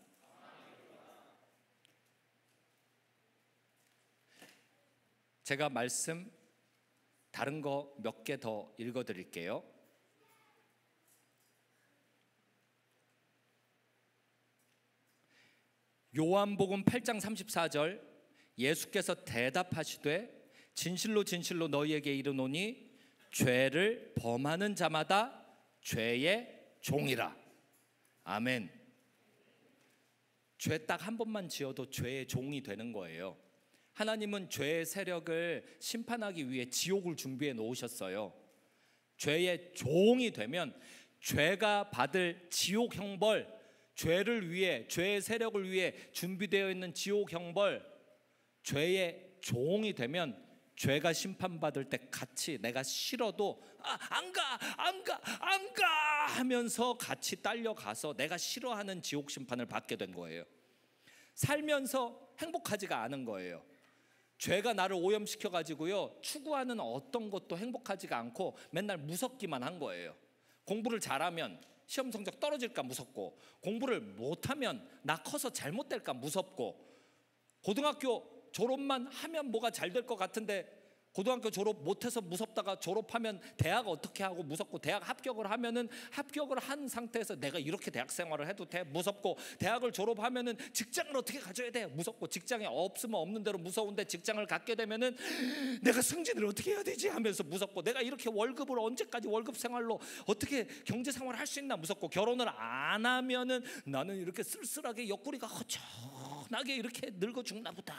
제가 말씀 다른 거 몇 개 더 읽어드릴게요. 요한복음 8장 34절, 예수께서 대답하시되 진실로 진실로 너희에게 이르노니 죄를 범하는 자마다 죄의 종이라. 아멘. 죄 딱 한 번만 지어도 죄의 종이 되는 거예요. 하나님은 죄의 세력을 심판하기 위해 지옥을 준비해 놓으셨어요. 죄의 종이 되면 죄가 받을 지옥 형벌, 죄를 위해, 죄의 세력을 위해 준비되어 있는 지옥 형벌, 죄의 종이 되면 죄가 심판받을 때 같이, 내가 싫어도 안 가 하면서 같이 딸려가서 내가 싫어하는 지옥 심판을 받게 된 거예요. 살면서 행복하지가 않은 거예요. 죄가 나를 오염시켜 가지고요, 추구하는 어떤 것도 행복하지가 않고 맨날 무섭기만 한 거예요. 공부를 잘하면 시험 성적 떨어질까 무섭고, 공부를 못하면 나 커서 잘못될까 무섭고, 고등학교 졸업만 하면 뭐가 잘 될 것 같은데 고등학교 졸업 못해서 무섭다가 졸업하면 대학 어떻게 하고 무섭고, 대학 합격을 하면은 합격을 한 상태에서 내가 이렇게 대학 생활을 해도 돼 무섭고, 대학을 졸업하면은 직장을 어떻게 가져야 돼 무섭고, 직장이 없으면 없는 대로 무서운데 직장을 갖게 되면은 내가 승진을 어떻게 해야 되지 하면서 무섭고, 내가 이렇게 월급을 언제까지 월급 생활로 어떻게 경제 생활을 할 수 있나 무섭고, 결혼을 안 하면은 나는 이렇게 쓸쓸하게 옆구리가 허전하게 이렇게 늙어 죽나 보다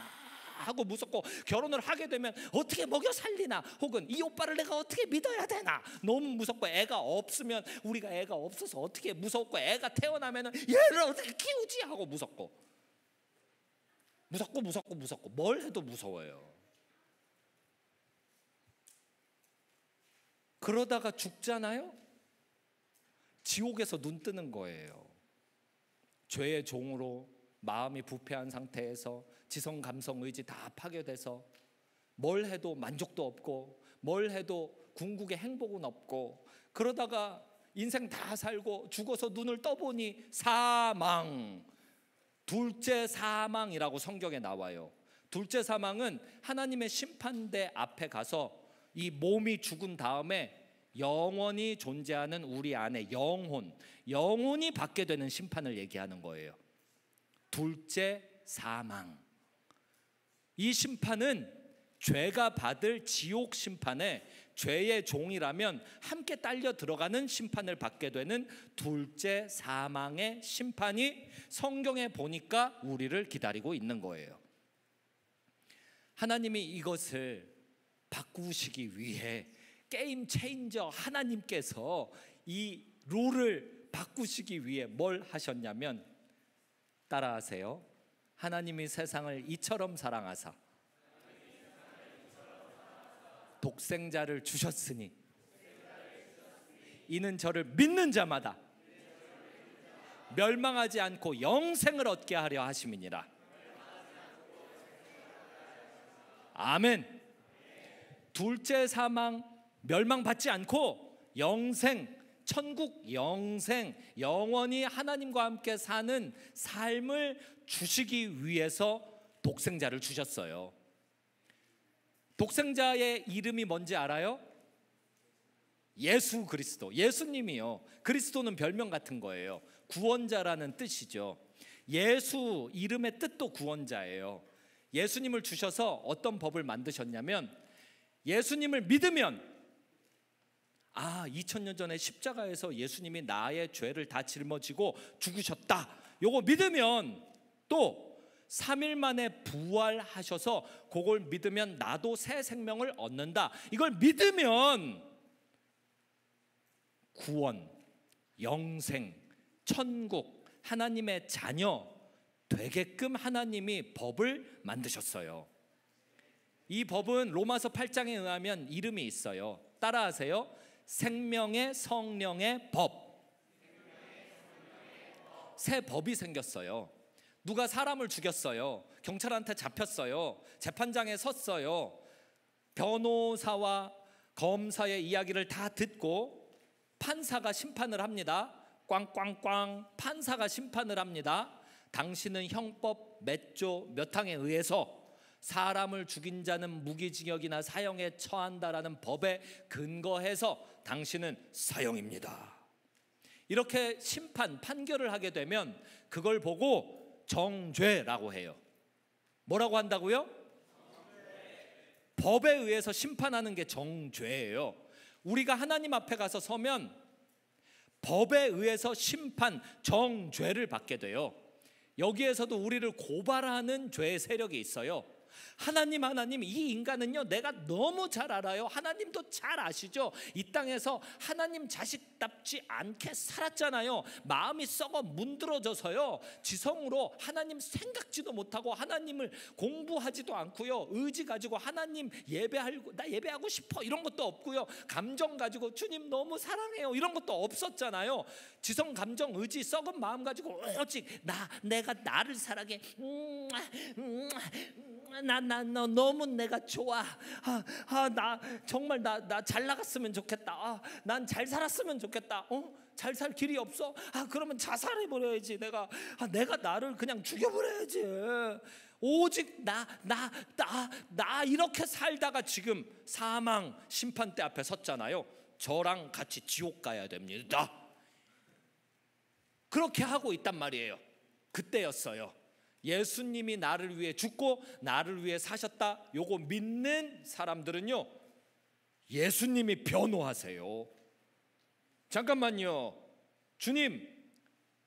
하고 무섭고, 결혼을 하게 되면 어떻게 먹여 살리나, 혹은 이 오빠를 내가 어떻게 믿어야 되나 너무 무섭고, 애가 없으면 우리가 애가 없어서 어떻게 무섭고, 애가 태어나면 얘를 어떻게 키우지 하고 무섭고 뭘 해도 무서워요. 그러다가 죽잖아요. 지옥에서 눈 뜨는 거예요. 죄의 종으로 마음이 부패한 상태에서 지성, 감성, 의지 다 파괴돼서 뭘 해도 만족도 없고, 뭘 해도 궁극의 행복은 없고, 그러다가 인생 다 살고 죽어서 눈을 떠보니 사망, 둘째 사망이라고 성경에 나와요. 둘째 사망은 하나님의 심판대 앞에 가서 이 몸이 죽은 다음에 영원히 존재하는 우리 안에 영혼이 받게 되는 심판을 얘기하는 거예요. 둘째 사망. 이 심판은 죄가 받을 지옥 심판에 죄의 종이라면 함께 딸려 들어가는 심판을 받게 되는 둘째 사망의 심판이 성경에 보니까 우리를 기다리고 있는 거예요. 하나님이 이것을 바꾸시기 위해 게임 체인저 하나님께서 이 룰을 바꾸시기 위해 뭘 하셨냐면, 따라하세요. 하나님이 세상을 이처럼 사랑하사 독생자를 주셨으니 이는 저를 믿는 자마다 멸망하지 않고 영생을 얻게 하려 하심이니라. 아멘. 둘째 사망, 멸망받지 않고 영생, 천국 영생, 영원히 하나님과 함께 사는 삶을 주시기 위해서 독생자를 주셨어요. 독생자의 이름이 뭔지 알아요? 예수 그리스도. 예수님이요. 그리스도는 별명 같은 거예요. 구원자라는 뜻이죠. 예수 이름의 뜻도 구원자예요. 예수님을 주셔서 어떤 법을 만드셨냐면, 예수님을 믿으면 2000년 전에 십자가에서 예수님이 나의 죄를 다 짊어지고 죽으셨다, 요거 믿으면, 또 3일 만에 부활하셔서 그걸 믿으면 나도 새 생명을 얻는다, 이걸 믿으면 구원, 영생, 천국, 하나님의 자녀 되게끔 하나님이 법을 만드셨어요. 이 법은 로마서 8장에 의하면 이름이 있어요. 따라하세요. 생명의 성령의 법. 새 법이 생겼어요. 누가 사람을 죽였어요. 경찰한테 잡혔어요. 재판장에 섰어요. 변호사와 검사의 이야기를 다 듣고 판사가 심판을 합니다. 꽝꽝꽝. 판사가 심판을 합니다. 당신은 형법 몇 조 몇 항에 의해서 사람을 죽인 자는 무기징역이나 사형에 처한다라는 법에 근거해서 당신은 사형입니다. 이렇게 판결을 하게 되면 그걸 보고 정죄라고 해요. 뭐라고 한다고요? 법에 의해서 심판하는 게 정죄예요. 우리가 하나님 앞에 가서 서면 법에 의해서 심판, 정죄를 받게 돼요. 여기에서도 우리를 고발하는 죄의 세력이 있어요. 하나님 이 인간은요 내가 너무 잘 알아요. 하나님도 잘 아시죠? 이 땅에서 하나님 자식답지 않게 살았잖아요. 마음이 썩어 문드러져서요 지성으로 하나님 생각지도 못하고 하나님을 공부하지도 않고요, 의지 가지고 하나님 나 예배하고 싶어 이런 것도 없고요, 감정 가지고 주님 너무 사랑해요 이런 것도 없었잖아요. 지성, 감정, 의지, 썩은 마음 가지고 오직 내가 나를 사랑해, 나 너무 내가 좋아. 나 정말 나 잘 나갔으면 좋겠다. 난 잘 살았으면 좋겠다. 잘 살 길이 없어? 그러면 자살해 버려야지. 내가 나를 그냥 죽여버려야지. 오직 나 이렇게 살다가 지금 사망 심판대 앞에 섰잖아요. 저랑 같이 지옥 가야 됩니다. 그렇게 하고 있단 말이에요. 그때였어요. 예수님이 나를 위해 죽고 나를 위해 사셨다, 요거 믿는 사람들은요 예수님이 변호하세요. 잠깐만요, 주님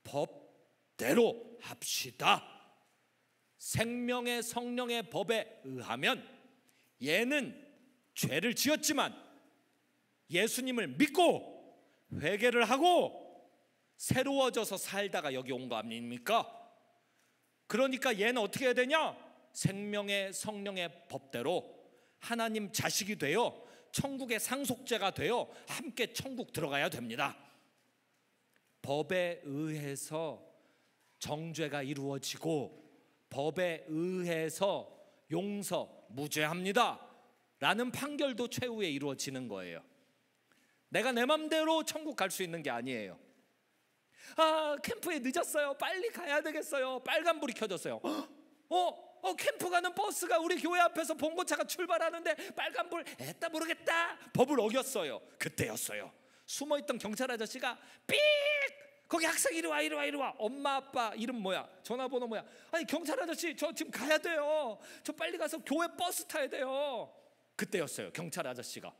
법대로 합시다. 생명의 성령의 법에 의하면 얘는 죄를 지었지만 예수님을 믿고 회개를 하고 새로워져서 살다가 여기 온 거 아닙니까? 그러니까 얘는 어떻게 해야 되냐? 생명의 성령의 법대로 하나님 자식이 되어 천국의 상속자가 되어 함께 천국 들어가야 됩니다. 법에 의해서 정죄가 이루어지고 법에 의해서 용서, 무죄합니다 라는 판결도 최후에 이루어지는 거예요. 내가 내 맘대로 천국 갈 수 있는 게 아니에요. 캠프에 늦었어요. 빨리 가야 되겠어요. 빨간불이 켜졌어요. 캠프 가는 버스가 우리 교회 앞에서 봉고차가 출발하는데 빨간불, 에따 모르겠다. 법을 어겼어요. 그때였어요. 숨어있던 경찰 아저씨가 삑! 거기 학생 이리 와, 이리 와, 이리 와. 엄마 아빠 이름 뭐야? 전화번호 뭐야? 아니 경찰 아저씨 저 지금 가야 돼요. 저 빨리 가서 교회 버스 타야 돼요. 그때였어요. 경찰 아저씨가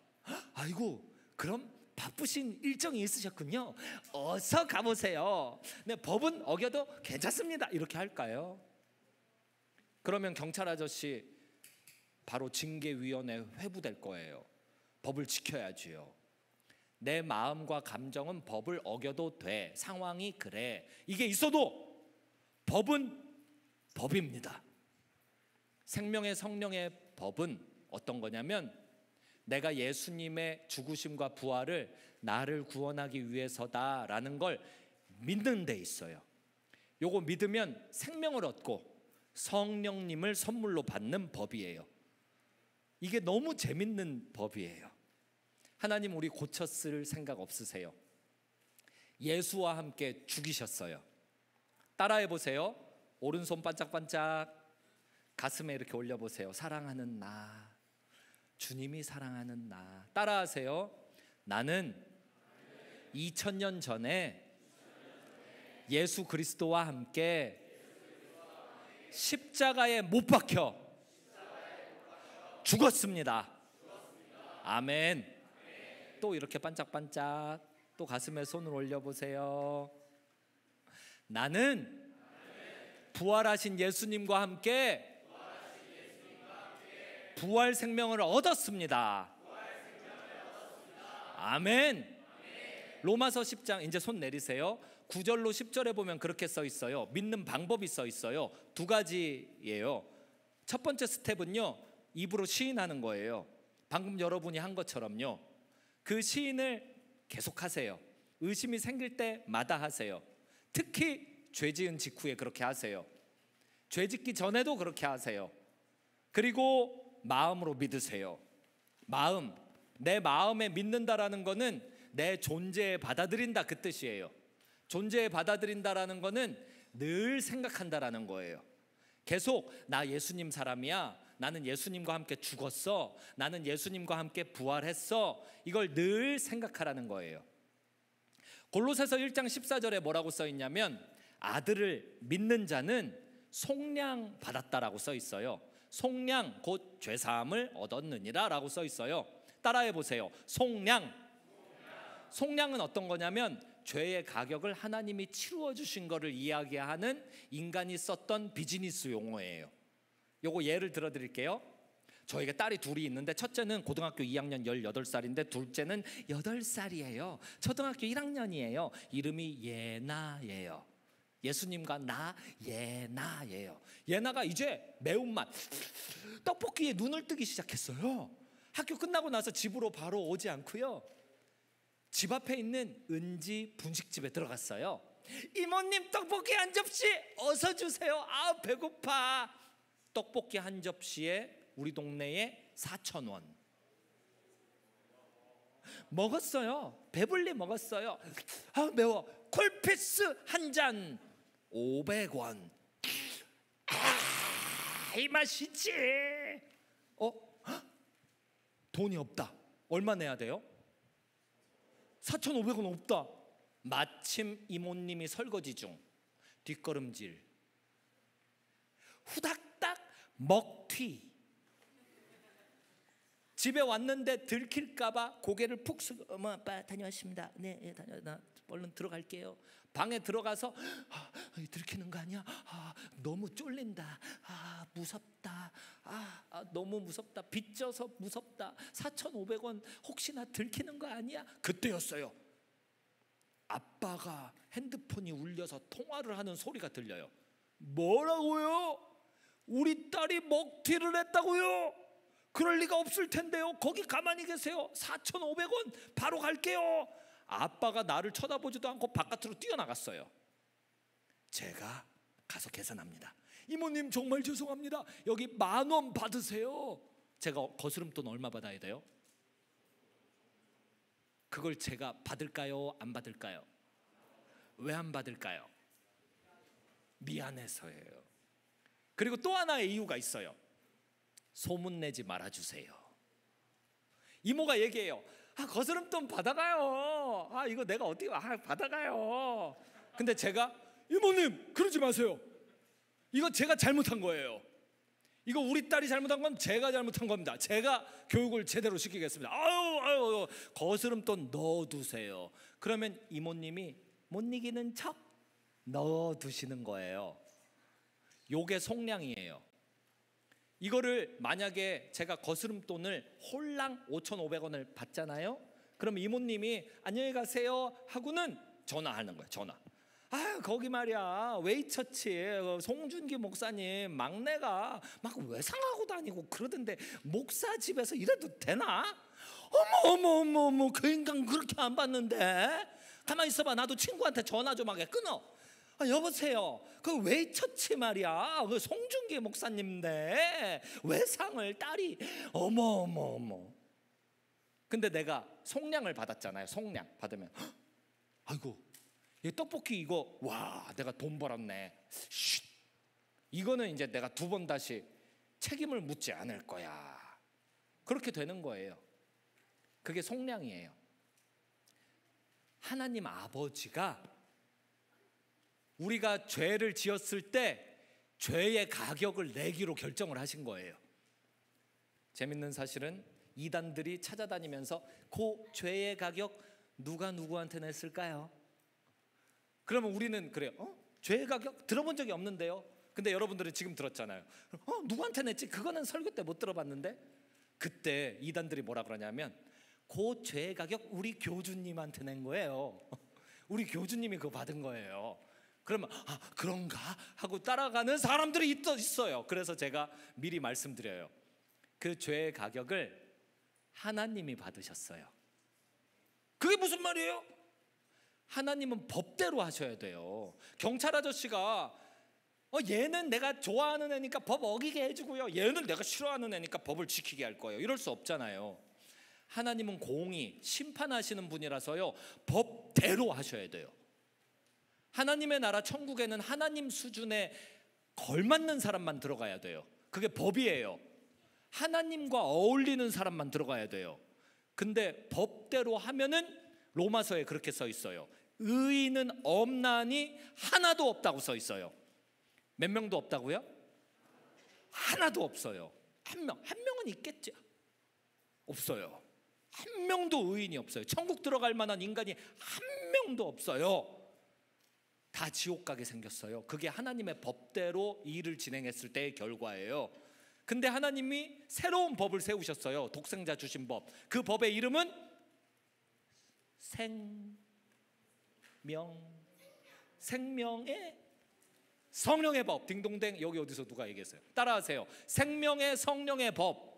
아이고 그럼 바쁘신 일정이 있으셨군요. 어서 가보세요. 네, 법은 어겨도 괜찮습니다. 이렇게 할까요? 그러면 경찰 아저씨 바로 징계위원회에 회부될 거예요. 법을 지켜야지요. 내 마음과 감정은 법을 어겨도 돼. 상황이 그래. 이게 있어도 법은 법입니다. 생명의 성령의 법은 어떤 거냐면 내가 예수님의 죽으심과 부활을 나를 구원하기 위해서다라는 걸 믿는 데 있어요. 요거 믿으면 생명을 얻고 성령님을 선물로 받는 법이에요. 이게 너무 재밌는 법이에요. 하나님 우리 고쳤을 생각 없으세요? 예수와 함께 죽이셨어요. 따라해 보세요. 오른손 반짝반짝 가슴에 이렇게 올려보세요. 사랑하는 나, 주님이 사랑하는 나. 따라하세요. 나는 2000년 전에 예수 그리스도와 함께 십자가에 못 박혀 죽었습니다. 아멘. 또 이렇게 반짝반짝 또 가슴에 손을 올려보세요. 나는 부활하신 예수님과 함께 부활 생명을 얻었습니다. 아멘. 로마서 10장 이제 손 내리세요. 9절로 10절에 보면 그렇게 써 있어요. 믿는 방법이 써 있어요. 두 가지예요. 첫 번째 스텝은요, 입으로 시인하는 거예요. 방금 여러분이 한 것처럼요. 그 시인을 계속하세요. 의심이 생길 때마다 하세요. 특히 죄 지은 직후에 그렇게 하세요. 죄 짓기 전에도 그렇게 하세요. 그리고 마음으로 믿으세요. 마음, 내 마음에 믿는다라는 거는 내 존재에 받아들인다 그 뜻이에요. 존재에 받아들인다라는 거는 늘 생각한다라는 거예요. 계속 나 예수님 사람이야. 나는 예수님과 함께 죽었어. 나는 예수님과 함께 부활했어. 이걸 늘 생각하라는 거예요. 골로새서 1장 14절에 뭐라고 써 있냐면 아들을 믿는 자는 속량 받았다라고 써 있어요. 속량 곧 죄사함을 얻었느니라 라고 써 있어요. 따라해 보세요. 속량. 속량은 어떤 거냐면 죄의 가격을 하나님이 치루어 주신 거를 이야기하는 인간이 썼던 비즈니스 용어예요. 요거 예를 들어 드릴게요. 저에게 딸이 둘이 있는데 첫째는 고등학교 2학년 18살인데 둘째는 8살이에요. 초등학교 1학년이에요. 이름이 예나예요. 예수님과 나 예나예요. 예나가 이제 매운맛 떡볶이에 눈을 뜨기 시작했어요. 학교 끝나고 나서 집으로 바로 오지 않고요, 집 앞에 있는 은지 분식집에 들어갔어요. 이모님 떡볶이 한 접시 어서 주세요. 아 배고파. 떡볶이 한 접시에 우리 동네에 4,000원 먹었어요. 배불리 먹었어요. 아 매워. 콜피스 한 잔 500원. 이 맛이지. 돈이 없다. 얼마 내야 돼요? 4,500원 없다. 마침 이모님이 설거지 중 뒷걸음질 후닥닥 먹튀. 집에 왔는데 들킬까봐 고개를 푹 숙여 어머 아빠 다녀왔습니다. 네 다녀왔나. 얼른 들어갈게요. 방에 들어가서 들키는 거 아니야? 너무 쫄린다. 무섭다. 너무 무섭다. 빚져서 무섭다. 4,500원 혹시나 들키는 거 아니야? 그때였어요. 아빠가 핸드폰이 울려서 통화를 하는 소리가 들려요. 뭐라고요? 우리 딸이 먹튀를 했다고요? 그럴 리가 없을 텐데요. 거기 가만히 계세요. 4,500원 바로 갈게요. 아빠가 나를 쳐다보지도 않고 바깥으로 뛰어나갔어요. 제가 가서 계산합니다. 이모님 정말 죄송합니다. 여기 10,000원 받으세요. 제가 거스름돈 얼마 받아야 돼요? 그걸 제가 받을까요? 안 받을까요? 왜 안 받을까요? 미안해서예요. 그리고 또 하나의 이유가 있어요. 소문내지 말아주세요. 이모가 얘기해요. 거스름돈 받아가요. 이거 내가 어떻게 받아가요. 근데 제가 이모님 그러지 마세요. 이거 제가 잘못한 거예요. 이거 우리 딸이 잘못한 건 제가 잘못한 겁니다. 제가 교육을 제대로 시키겠습니다. 거스름돈 넣어두세요. 그러면 이모님이 못 이기는 척 넣어두시는 거예요. 요게 속량이에요. 이거를 만약에 제가 거스름돈을 홀랑 5,500원을 받잖아요. 그럼 이모님이 안녕히 가세요 하고는 전화하는 거예요. 전화. 거기 말이야 웨이처치 송준기 목사님 막내가 막 외상하고 다니고 그러던데 목사 집에서 이래도 되나? 어머 그 인간 그렇게 안 봤는데. 가만히 있어봐. 나도 친구한테 전화 좀 하게. 끊어. 여보세요. 그 웨이처치 말이야 그 송준기 목사님인데 외상을 딸이 어머. 근데 내가 속량을 받았잖아요. 속량 받으면 아이고 이 떡볶이 이거 와 내가 돈 벌었네. 쉿. 이거는 이제 내가 2번 다시 책임을 묻지 않을 거야. 그렇게 되는 거예요. 그게 속량이에요. 하나님 아버지가 우리가 죄를 지었을 때 죄의 가격을 내기로 결정을 하신 거예요. 재밌는 사실은 이단들이 찾아다니면서 그 죄의 가격 누가 누구한테 냈을까요? 그러면 우리는 그래요. 죄의 가격 들어본 적이 없는데요. 근데 여러분들은 지금 들었잖아요. 누구한테 냈지? 그거는 설교 때 못 들어봤는데. 그때 이단들이 뭐라 그러냐면 그 죄의 가격 우리 교주님한테 낸 거예요. 우리 교주님이 그거 받은 거예요. 그러면 그런가 하고 따라가는 사람들이 있어요. 그래서 제가 미리 말씀드려요. 그 죄의 가격을 하나님이 받으셨어요. 그게 무슨 말이에요? 하나님은 법대로 하셔야 돼요. 경찰 아저씨가 얘는 내가 좋아하는 애니까 법 어기게 해주고요, 얘는 내가 싫어하는 애니까 법을 지키게 할 거예요. 이럴 수 없잖아요. 하나님은 공의 심판하시는 분이라서요 법대로 하셔야 돼요. 하나님의 나라 천국에는 하나님 수준에 걸맞는 사람만 들어가야 돼요. 그게 법이에요. 하나님과 어울리는 사람만 들어가야 돼요. 근데 법대로 하면은 로마서에 그렇게 써 있어요. 의인은 없나니 하나도 없다고 써 있어요. 몇 명도 없다고요? 하나도 없어요. 한 명은 있겠죠. 없어요. 한 명도 의인이 없어요. 천국 들어갈 만한 인간이 한 명도 없어요. 다 지옥 가게 생겼어요. 그게 하나님의 법대로 일을 진행했을 때의 결과예요. 근데 하나님이 새로운 법을 세우셨어요. 독생자 주신 법. 그 법의 이름은 생명의 성령의 법. 딩동댕. 여기 어디서 누가 얘기했어요? 따라하세요. 생명의 성령의 법.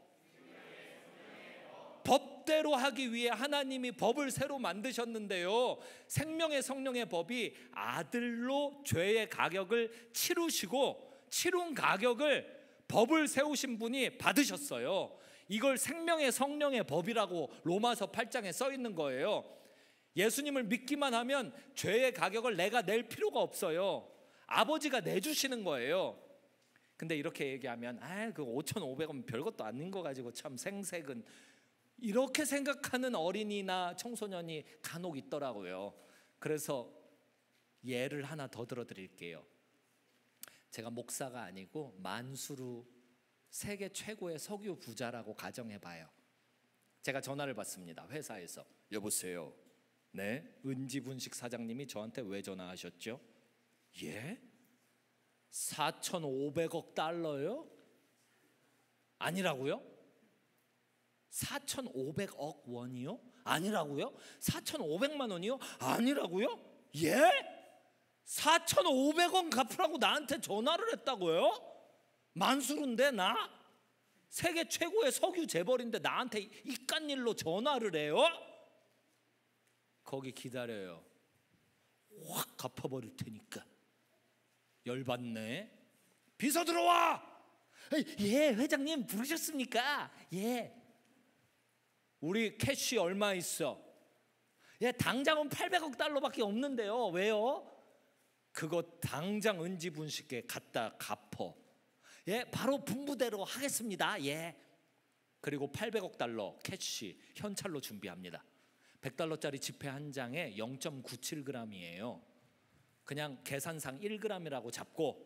법대로 하기 위해 하나님이 법을 새로 만드셨는데요, 생명의 성령의 법이 아들로 죄의 가격을 치르시고 치룬 가격을 법을 세우신 분이 받으셨어요. 이걸 생명의 성령의 법이라고 로마서 8장에 써 있는 거예요. 예수님을 믿기만 하면 죄의 가격을 내가 낼 필요가 없어요. 아버지가 내주시는 거예요. 근데 이렇게 얘기하면 그 5,500원 별것도 아닌 거 가지고 참 생색은, 이렇게 생각하는 어린이나 청소년이 간혹 있더라고요. 그래서 예를 하나 더 들어드릴게요. 제가 목사가 아니고 만수르 세계 최고의 석유 부자라고 가정해봐요. 제가 전화를 받습니다. 회사에서. 여보세요, 네, 은지분식 사장님이 저한테 왜 전화하셨죠? 예? 4,500억 달러요? 아니라고요? 4,500억 원이요? 아니라고요? 4,500만 원이요? 아니라고요? 예? 4,500원 갚으라고 나한테 전화를 했다고요? 만수르인데 나? 세계 최고의 석유 재벌인데 나한테 이깟 일로 전화를 해요? 거기 기다려요. 확 갚아버릴 테니까. 열받네. 비서 들어와. 예, 회장님 부르셨습니까? 예. 우리 캐시 얼마 있어? 예, 당장은 800억 달러밖에 없는데요. 왜요? 그거 당장 은지분식에 갖다 갚어. 예, 바로 분부대로 하겠습니다. 예. 그리고 800억 달러 캐시 현찰로 준비합니다. 100달러짜리 지폐 한 장에 0.97g이에요. 그냥 계산상 1g이라고 잡고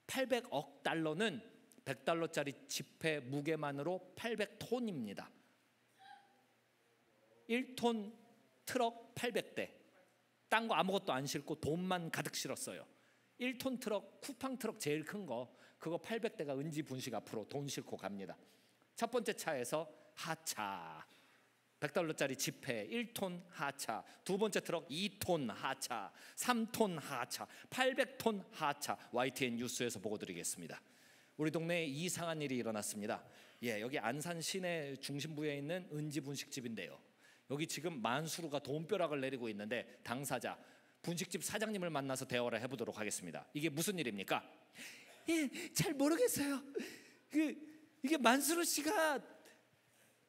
800억 달러는 100달러짜리 지폐 무게만으로 800톤입니다. 1톤 트럭 800대. 딴 거 아무것도 안 싣고 돈만 가득 실었어요. 1톤 트럭, 쿠팡 트럭 제일 큰 거, 그거 800대가 은지분식 앞으로 돈 싣고 갑니다. 첫 번째 차에서 하차, 100달러짜리 지폐 1톤 하차, 두 번째 트럭 2톤 하차, 3톤 하차, 800톤 하차. YTN 뉴스에서 보고 드리겠습니다. 우리 동네에 이상한 일이 일어났습니다. 예, 여기 안산 시내 중심부에 있는 은지분식집인데요. 여기 지금 만수르가 돈벼락을 내리고 있는데 당사자 분식집 사장님을 만나서 대화를 해보도록 하겠습니다. 이게 무슨 일입니까? 예, 잘 모르겠어요. 이게 만수르 씨가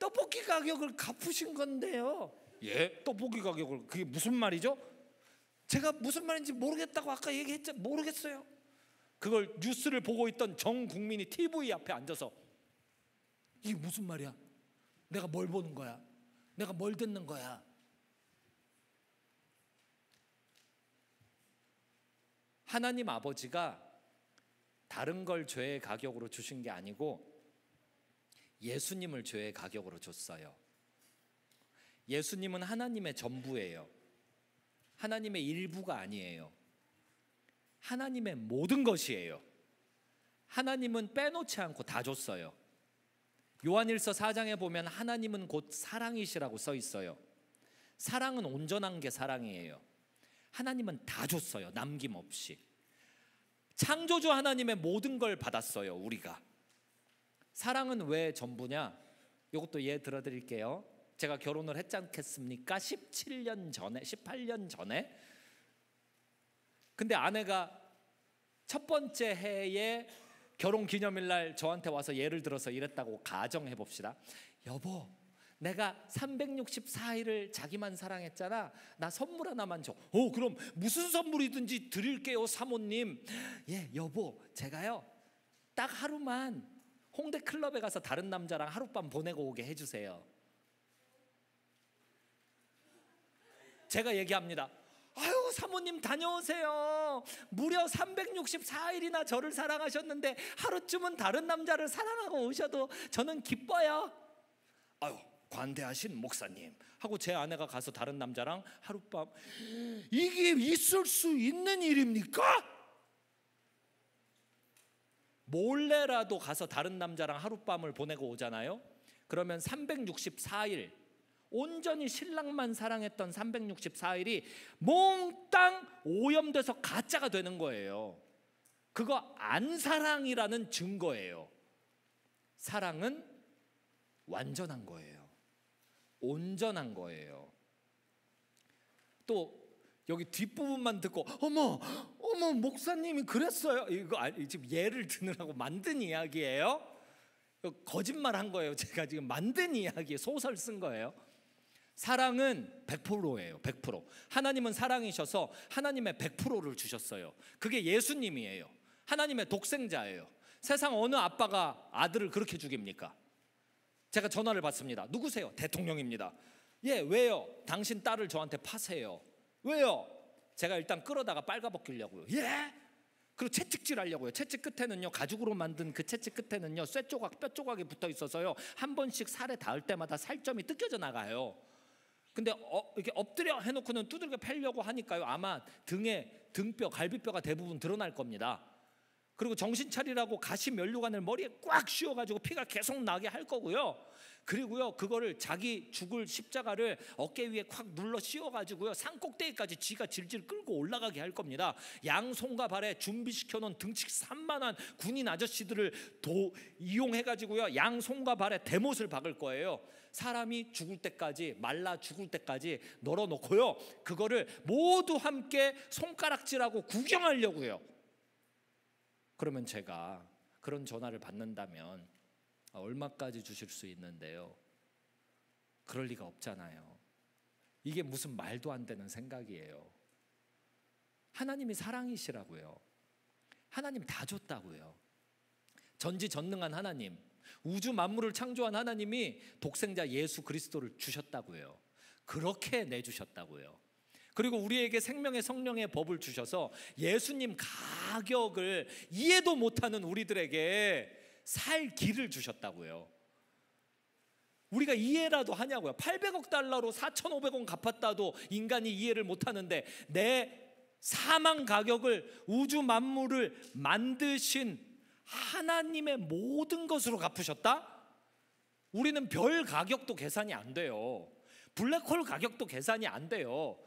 떡볶이 가격을 갚으신 건데요. 예? 떡볶이 가격을, 그게 무슨 말이죠? 제가 무슨 말인지 모르겠다고 아까 얘기했죠. 모르겠어요. 그걸 뉴스를 보고 있던 전 국민이 TV 앞에 앉아서 이게 무슨 말이야? 내가 뭘 보는 거야? 내가 뭘 듣는 거야? 하나님 아버지가 다른 걸 죄의 가격으로 주신 게 아니고 예수님을 죄의 가격으로 줬어요. 예수님은 하나님의 전부예요. 하나님의 일부가 아니에요. 하나님의 모든 것이에요. 하나님은 빼놓지 않고 다 줬어요. 요한일서 4장에 보면 하나님은 곧 사랑이시라고 써 있어요. 사랑은 온전한 게 사랑이에요. 하나님은 다 줬어요. 남김없이. 창조주 하나님의 모든 걸 받았어요. 우리가. 사랑은 왜 전부냐? 이것도 예 들어드릴게요. 제가 결혼을 했지 않겠습니까? 17년 전에, 18년 전에. 근데 아내가 첫 번째 해에 결혼 기념일 날 저한테 와서 예를 들어서 이랬다고 가정해 봅시다. 여보, 내가 364일을 자기만 사랑했잖아. 나 선물 하나만 줘. 그럼 무슨 선물이든지 드릴게요, 사모님. 예, 여보, 제가요 딱 하루만 홍대 클럽에 가서 다른 남자랑 하룻밤 보내고 오게 해주세요. 제가 얘기합니다. 아유, 사모님 다녀오세요. 무려 364일이나 저를 사랑하셨는데 하루쯤은 다른 남자를 사랑하고 오셔도 저는 기뻐요. 아유, 관대하신 목사님 하고 제 아내가 가서 다른 남자랑 하룻밤. 이게 있을 수 있는 일입니까? 몰래라도 가서 다른 남자랑 하룻밤을 보내고 오잖아요. 그러면 364일 온전히 신랑만 사랑했던 364일이 몽땅 오염돼서 가짜가 되는 거예요. 그거 안 사랑이라는 증거예요. 사랑은 완전한 거예요. 온전한 거예요. 또 여기 뒷부분만 듣고 어머 목사님이 그랬어요. 이거 지금 예를 드느라고 만든 이야기예요. 거짓말한 거예요. 제가 지금 만든 이야기, 소설 쓴 거예요. 사랑은 100%예요. 100%. 하나님은 사랑이셔서 하나님의 100%를 주셨어요. 그게 예수님이에요. 하나님의 독생자예요. 세상 어느 아빠가 아들을 그렇게 죽입니까? 제가 전화를 받습니다. 누구세요? 대통령입니다. 예, 왜요? 당신 딸을 저한테 파세요. 왜요? 제가 일단 끌어다가 빨가벗기려고요. 예? 그리고 채찍질 하려고요. 채찍 끝에는요, 가죽으로 만든 그 채찍 끝에는요 쇠 조각, 뼈 조각이 붙어 있어서요 한 번씩 살에 닿을 때마다 살점이 뜯겨져 나가요. 근데 이렇게 엎드려 해놓고는 두들겨 패려고 하니까요, 아마 등에 등뼈, 갈비뼈가 대부분 드러날 겁니다. 그리고 정신 차리라고 가시 면류관을 머리에 꽉 씌워가지고 피가 계속 나게 할 거고요. 그리고요, 그거를 자기 죽을 십자가를 어깨 위에 콱 눌러 씌워가지고요, 산 꼭대기까지 쥐가 질질 끌고 올라가게 할 겁니다. 양손과 발에 준비시켜 놓은 등치 산만한 군인 아저씨들을 이용해가지고요, 양손과 발에 대못을 박을 거예요. 사람이 죽을 때까지, 말라 죽을 때까지 널어놓고요, 그거를 모두 함께 손가락질하고 구경하려고요. 그러면 제가 그런 전화를 받는다면 얼마까지 주실 수 있는데요? 그럴 리가 없잖아요. 이게 무슨 말도 안 되는 생각이에요. 하나님이 사랑이시라고요. 하나님 다 줬다고요. 전지전능한 하나님, 우주 만물을 창조한 하나님이 독생자 예수 그리스도를 주셨다고요. 그렇게 내주셨다고요. 그리고 우리에게 생명의 성령의 법을 주셔서 예수님 가격을 이해도 못하는 우리들에게 살 길을 주셨다고요. 우리가 이해라도 하냐고요. 800억 달러로 4,500원 갚았다도 인간이 이해를 못하는데, 내 사망 가격을 우주 만물을 만드신 하나님의 모든 것으로 갚으셨다? 우리는 별 가격도 계산이 안 돼요. 블랙홀 가격도 계산이 안 돼요.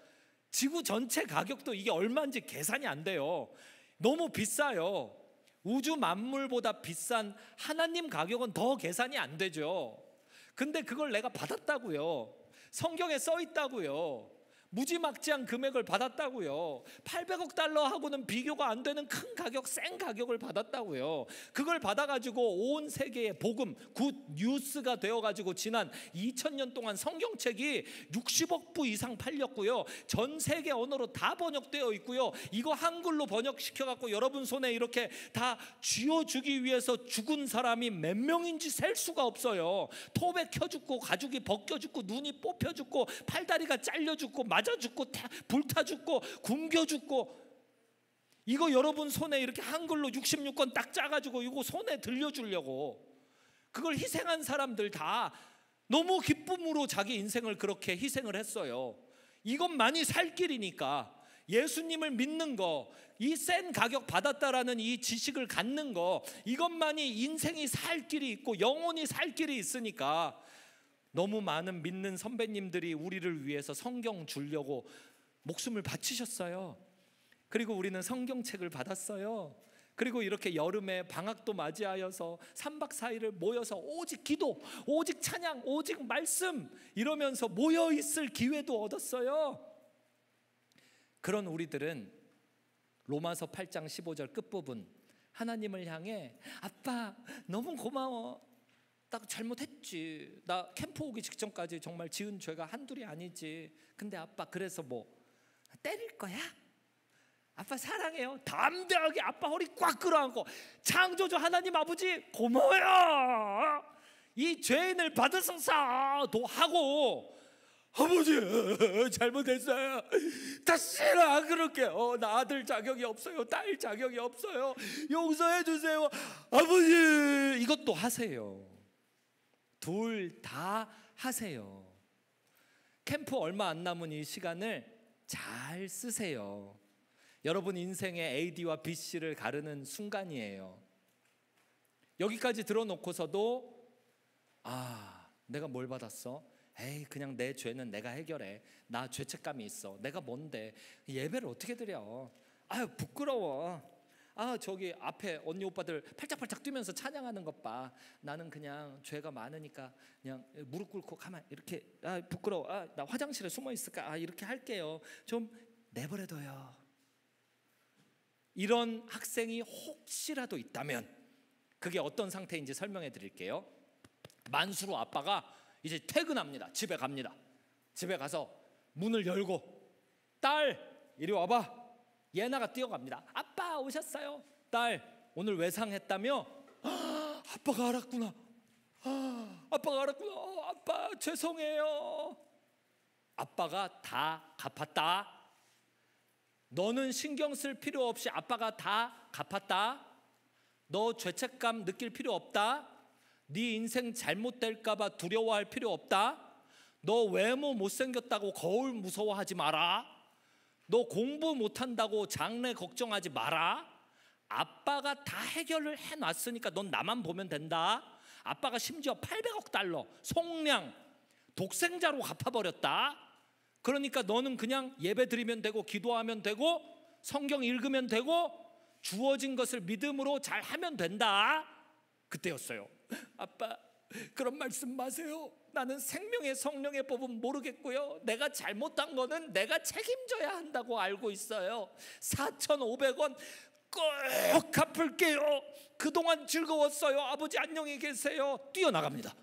지구 전체 가격도 이게 얼마인지 계산이 안 돼요. 너무 비싸요. 우주 만물보다 비싼 하나님 가격은 더 계산이 안 되죠. 근데 그걸 내가 받았다고요. 성경에 써 있다고요. 무지막지한 금액을 받았다고요. 800억 달러하고는 비교가 안 되는 큰 가격, 센 가격을 받았다고요. 그걸 받아가지고 온 세계의 복음, 굿 뉴스가 되어가지고 지난 2000년 동안 성경책이 60억 부 이상 팔렸고요. 전 세계 언어로 다 번역되어 있고요. 이거 한글로 번역시켜갖고 여러분 손에 이렇게 다 쥐어주기 위해서 죽은 사람이 몇 명인지 셀 수가 없어요. 톱에 켜 죽고, 가죽이 벗겨 죽고, 눈이 뽑혀 죽고, 팔다리가 잘려 죽고, 맞아 죽고, 불타 죽고, 굶겨 죽고. 이거 여러분 손에 이렇게 한글로 66권 딱 짜가지고 이거 손에 들려주려고, 그걸 희생한 사람들 다 너무 기쁨으로 자기 인생을 그렇게 희생을 했어요. 이것만이 살 길이니까 예수님을 믿는 거, 이 센 가격 받았다라는 이 지식을 갖는 거, 이것만이 인생이 살 길이 있고 영혼이 살 길이 있으니까 너무 많은 믿는 선배님들이 우리를 위해서 성경 주려고 목숨을 바치셨어요. 그리고 우리는 성경책을 받았어요. 그리고 이렇게 여름에 방학도 맞이하여서 3박 4일을 모여서 오직 기도, 오직 찬양, 오직 말씀 이러면서 모여 있을 기회도 얻었어요. 그런 우리들은 로마서 8장 15절 끝부분, 하나님을 향해 아빠 너무 고마워, 나 잘못했지, 나 캠프 오기 직전까지 정말 지은 죄가 한둘이 아니지, 근데 아빠 그래서 뭐 때릴 거야? 아빠 사랑해요. 담대하게 아빠 허리 꽉 끌어안고 창조주 하나님 아버지 고마워요, 이 죄인을 받으소서도 하고, 아버지 잘못했어요, 다시는 안 그럴게요, 나 아들 자격이 없어요, 딸 자격이 없어요, 용서해 주세요 아버지, 이것도 하세요. 둘 다 하세요. 캠프 얼마 안 남은 이 시간을 잘 쓰세요. 여러분 인생의 AD와 BC를 가르는 순간이에요. 여기까지 들어놓고서도 내가 뭘 받았어? 에이 그냥 내 죄는 내가 해결해, 나 죄책감이 있어, 내가 뭔데 예배를 어떻게 드려, 아유 부끄러워, 저기 앞에 언니 오빠들 팔짝팔짝 뛰면서 찬양하는 것 봐, 나는 그냥 죄가 많으니까 그냥 무릎 꿇고 가만 이렇게, 부끄러워, 나 화장실에 숨어 있을까, 이렇게 할게요, 좀 내버려둬요. 이런 학생이 혹시라도 있다면 그게 어떤 상태인지 설명해 드릴게요. 만수로 아빠가 이제 퇴근합니다. 집에 갑니다. 집에 가서 문을 열고, 딸 이리 와봐. 예나가 뛰어갑니다. 아빠 오셨어요? 딸 오늘 외상했다며? 아빠가 알았구나. 아빠가 알았구나. 아빠 죄송해요. 아빠가 다 갚았다. 너는 신경 쓸 필요 없이 아빠가 다 갚았다. 너 죄책감 느낄 필요 없다. 네 인생 잘못될까 봐 두려워할 필요 없다. 너 외모 못생겼다고 거울 무서워하지 마라. 너 공부 못한다고 장래 걱정하지 마라. 아빠가 다 해결을 해놨으니까 넌 나만 보면 된다. 아빠가 심지어 800억 달러 속량 독생자로 갚아버렸다. 그러니까 너는 그냥 예배 드리면 되고 기도하면 되고 성경 읽으면 되고 주어진 것을 믿음으로 잘 하면 된다. 그때였어요. 아빠, 그런 말씀 마세요. 나는 생명의 성령의 법은 모르겠고요, 내가 잘못한 거는 내가 책임져야 한다고 알고 있어요. 4,500원 꼭 갚을게요. 그동안 즐거웠어요. 아버지 안녕히 계세요. 뛰어나갑니다.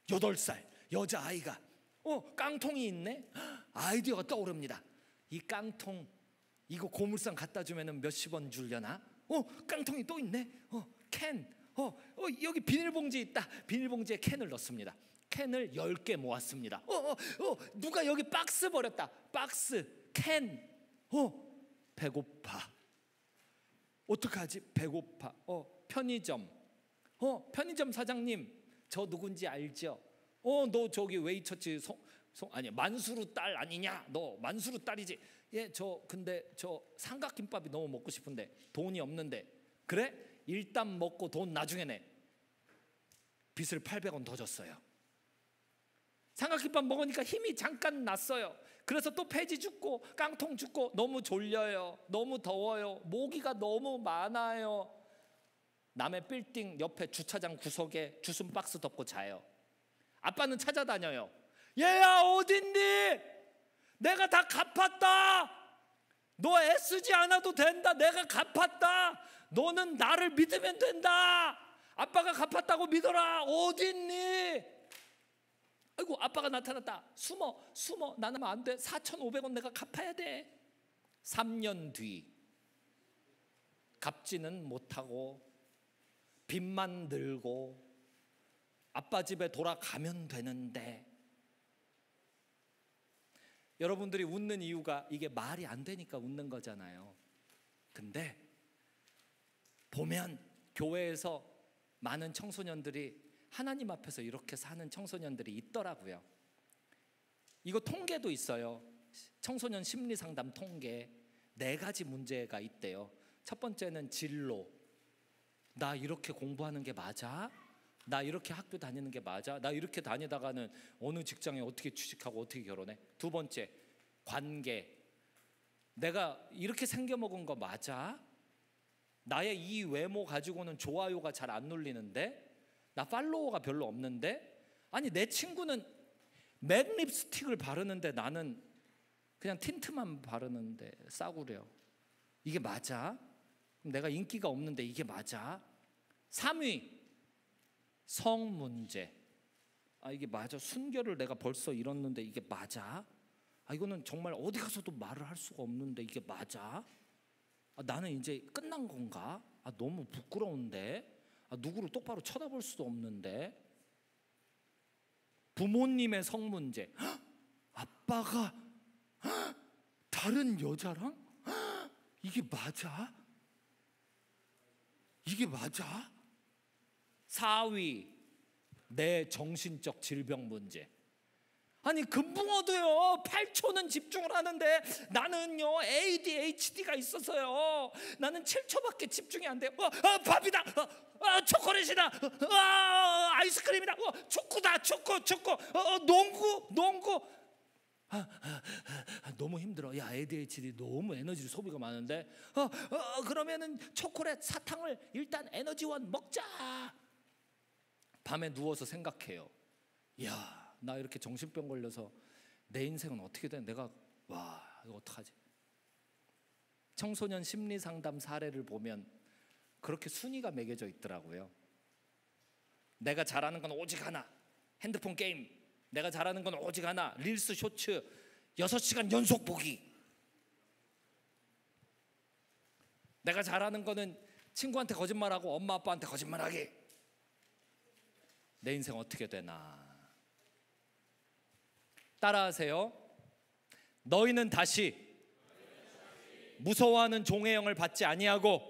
8살 여자아이가 깡통이 있네. 아이디어가 떠오릅니다. 이 깡통 이거 고물상 갖다 주면 몇십 원 주려나? 깡통이 또 있네. 캔. 여기 비닐봉지 있다. 비닐봉지에 캔을 넣습니다. 캔을 10개 모았습니다. 누가 여기 박스 버렸다. 박스, 캔. 배고파. 어떡하지? 배고파. 편의점. 편의점 사장님, 저 누군지 알죠? 너 저기 웨이처치 아니 만수르 딸 아니냐? 너 만수르 딸이지? 예, 근데 저 삼각김밥이 너무 먹고 싶은데 돈이 없는데. 그래? 일단 먹고 돈 나중에 내. 빚을 800원 더 줬어요. 삼각김밥 먹으니까 힘이 잠깐 났어요. 그래서 또 폐지 죽고 깡통 죽고 너무 졸려요. 너무 더워요. 모기가 너무 많아요. 남의 빌딩 옆에 주차장 구석에 주스 박스 덮고 자요. 아빠는 찾아다녀요. 얘야 어딨니? 내가 다 갚았다. 너 애쓰지 않아도 된다. 내가 갚았다. 너는 나를 믿으면 된다. 아빠가 갚았다고 믿어라. 어딨니? 아이고, 아빠가 나타났다. 숨어. 나는 안 돼. 4,500원 내가 갚아야 돼. 3년 뒤 갚지는 못하고 빚만 늘고 아빠 집에 돌아가면 되는데, 여러분들이 웃는 이유가 이게 말이 안 되니까 웃는 거잖아요. 근데 보면 교회에서 많은 청소년들이 하나님 앞에서 이렇게 사는 청소년들이 있더라고요. 이거 통계도 있어요. 청소년 심리상담 통계 4가지 문제가 있대요. 첫 번째는 진로. 나 이렇게 공부하는 게 맞아? 나 이렇게 학교 다니는 게 맞아? 나 이렇게 다니다가는 어느 직장에 어떻게 취직하고 어떻게 결혼해? 두 번째, 관계. 내가 이렇게 생겨먹은 거 맞아? 나의 이 외모 가지고는 좋아요가 잘 안 눌리는데? 나 팔로워가 별로 없는데? 아니, 내 친구는 맥 립스틱을 바르는데 나는 그냥 틴트만 바르는데 싸구려. 이게 맞아? 내가 인기가 없는데 이게 맞아? 3위, 성 문제. 이게 맞아? 순결을 내가 벌써 잃었는데 이게 맞아? 이거는 정말 어디 가서도 말을 할 수가 없는데 이게 맞아? 나는 이제 끝난 건가? 너무 부끄러운데? 누구를 똑바로 쳐다볼 수도 없는데? 부모님의 성 문제. 아빠가 다른 여자랑? 이게 맞아? 이게 맞아? 4위, 내 정신적 질병 문제. 아니, 금붕어도요 8초는 집중을 하는데 나는요 ADHD가 있어서요 나는 7초밖에 집중이 안 돼요. 밥이다, 초콜릿이다, 아이스크림이다, 축구다, 축구, 농구. 너무 힘들어. 야, ADHD 너무 에너지 소비가 많은데 그러면은 초콜릿, 사탕을 일단 에너지원 먹자. 밤에 누워서 생각해요. 야, 나 이렇게 정신병 걸려서 내 인생은 어떻게 돼? 내가 이거 어떡하지? 청소년 심리상담 사례를 보면 그렇게 순위가 매겨져 있더라고요. 내가 잘하는 건 오직 하나, 핸드폰 게임. 내가 잘하는 건 오직 하나, 릴스 쇼츠 6시간 연속 보기. 내가 잘하는 거는 친구한테 거짓말하고 엄마 아빠한테 거짓말하기. 내 인생 어떻게 되나? 따라하세요. 너희는 다시 무서워하는 종의 영을 받지 아니하고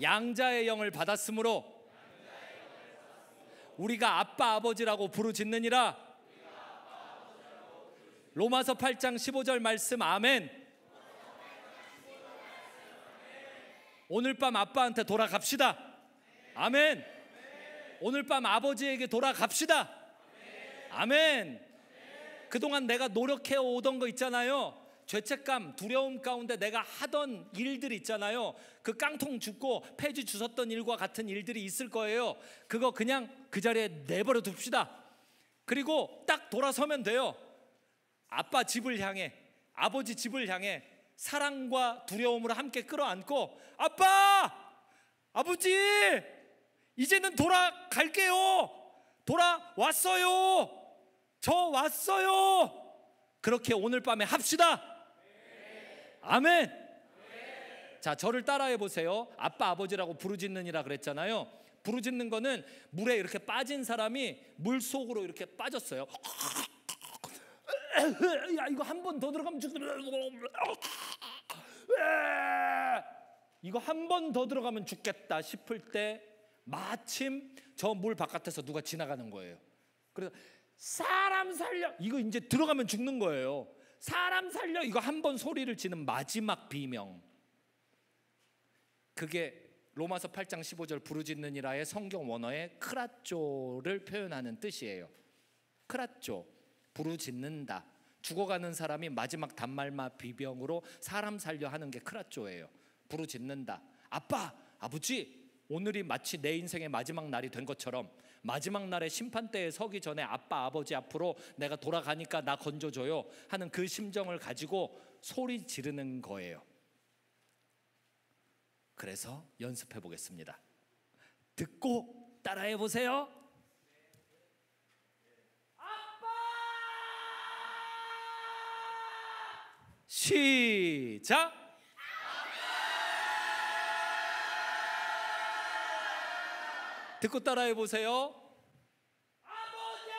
양자의 영을 받았으므로 우리가 아빠 아버지라고 부르짖느니라. 로마서 8장 15절 말씀 아멘. 오늘 밤 아빠한테 돌아갑시다. 아멘. 오늘 밤 아버지에게 돌아갑시다. 아멘. 그동안 내가 노력해 오던 거 있잖아요. 죄책감, 두려움 가운데 내가 하던 일들 있잖아요. 그 깡통 줍고 폐지 주웠던 일과 같은 일들이 있을 거예요. 그거 그냥 그 자리에 내버려 둡시다. 그리고 딱 돌아서면 돼요. 아빠 집을 향해, 아버지 집을 향해 사랑과 두려움으로 함께 끌어안고, 아빠! 아버지! 이제는 돌아갈게요. 돌아왔어요. 저 왔어요. 그렇게 오늘 밤에 합시다. 아멘. 자, 저를 따라해 보세요. 아빠 아버지라고 부르짖느니라 그랬잖아요. 부르짖는 거는 물에 이렇게 빠진 사람이 물 속으로 이렇게 빠졌어요. 야, 이거 한 번 더 들어가면 이거 한 번 더 들어가면 죽겠다 싶을 때 마침 저 물 바깥에서 누가 지나가는 거예요. 그래서 사람 살려, 이거 이제 들어가면 죽는 거예요. 사람 살려, 이거 한 번 소리를 지는 마지막 비명. 그게 로마서 8장 15절 부르짖느니라의 성경 원어의 크라쪼를 표현하는 뜻이에요. 크라쪼, 부르짖는다. 죽어가는 사람이 마지막 단말마 비명으로 사람 살려 하는 게 크라쪼예요. 부르짖는다. 아빠, 아버지, 오늘이 마치 내 인생의 마지막 날이 된 것처럼 마지막 날에 심판대에 서기 전에 아빠 아버지 앞으로 내가 돌아가니까 나 건져줘요 하는 그 심정을 가지고 소리 지르는 거예요. 그래서 연습해 보겠습니다. 듣고 따라해 보세요. 아빠! 시작! 듣고 따라해 보세요. 아버지!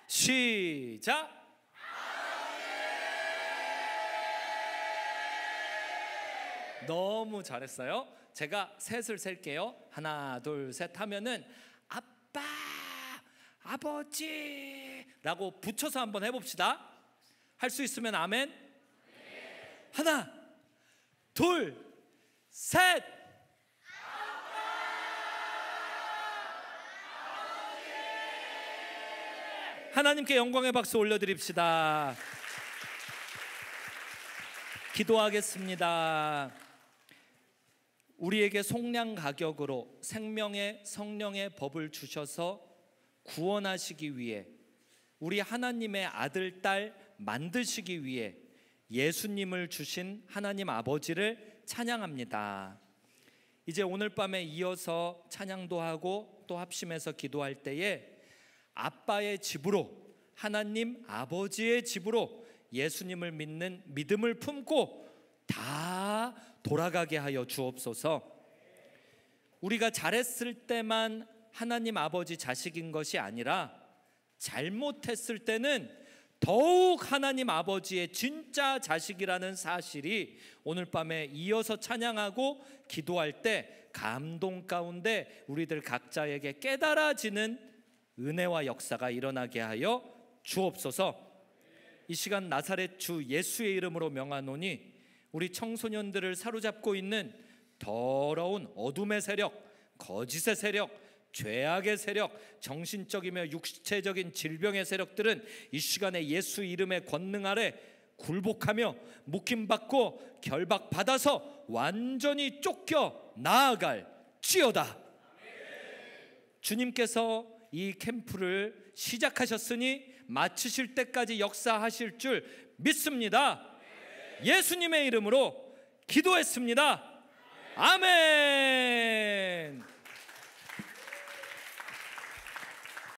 시작! 아버지! 너무 잘했어요. 제가 셋을 셀게요. 하나, 둘, 셋 하면은 아빠, 아버지 라고 붙여서 한번 해봅시다. 할 수 있으면 아멘. 하나, 둘, 셋. 하나님께 영광의 박수 올려드립시다. 기도하겠습니다. 우리에게 속량 가격으로 생명의 성령의 법을 주셔서 구원하시기 위해, 우리 하나님의 아들, 딸 만드시기 위해 예수님을 주신 하나님 아버지를 찬양합니다. 이제 오늘 밤에 이어서 찬양도 하고 또 합심해서 기도할 때에 아빠의 집으로, 하나님 아버지의 집으로 예수님을 믿는 믿음을 품고 다 돌아가게 하여 주옵소서. 우리가 잘했을 때만 하나님 아버지 자식인 것이 아니라 잘못했을 때는 더욱 하나님 아버지의 진짜 자식이라는 사실이 오늘 밤에 이어서 찬양하고 기도할 때 감동 가운데 우리들 각자에게 깨달아지는 은혜와 역사가 일어나게 하여 주옵소서. 이 시간 나사렛 주 예수의 이름으로 명하노니 우리 청소년들을 사로잡고 있는 더러운 어둠의 세력, 거짓의 세력, 죄악의 세력, 정신적이며 육체적인 질병의 세력들은 이 시간에 예수 이름의 권능 아래 굴복하며 묶임받고 결박받아서 완전히 쫓겨 나아갈 지어다. 주님께서 이 캠프를 시작하셨으니 마치실 때까지 역사하실 줄 믿습니다. 예수님의 이름으로 기도했습니다. 아멘.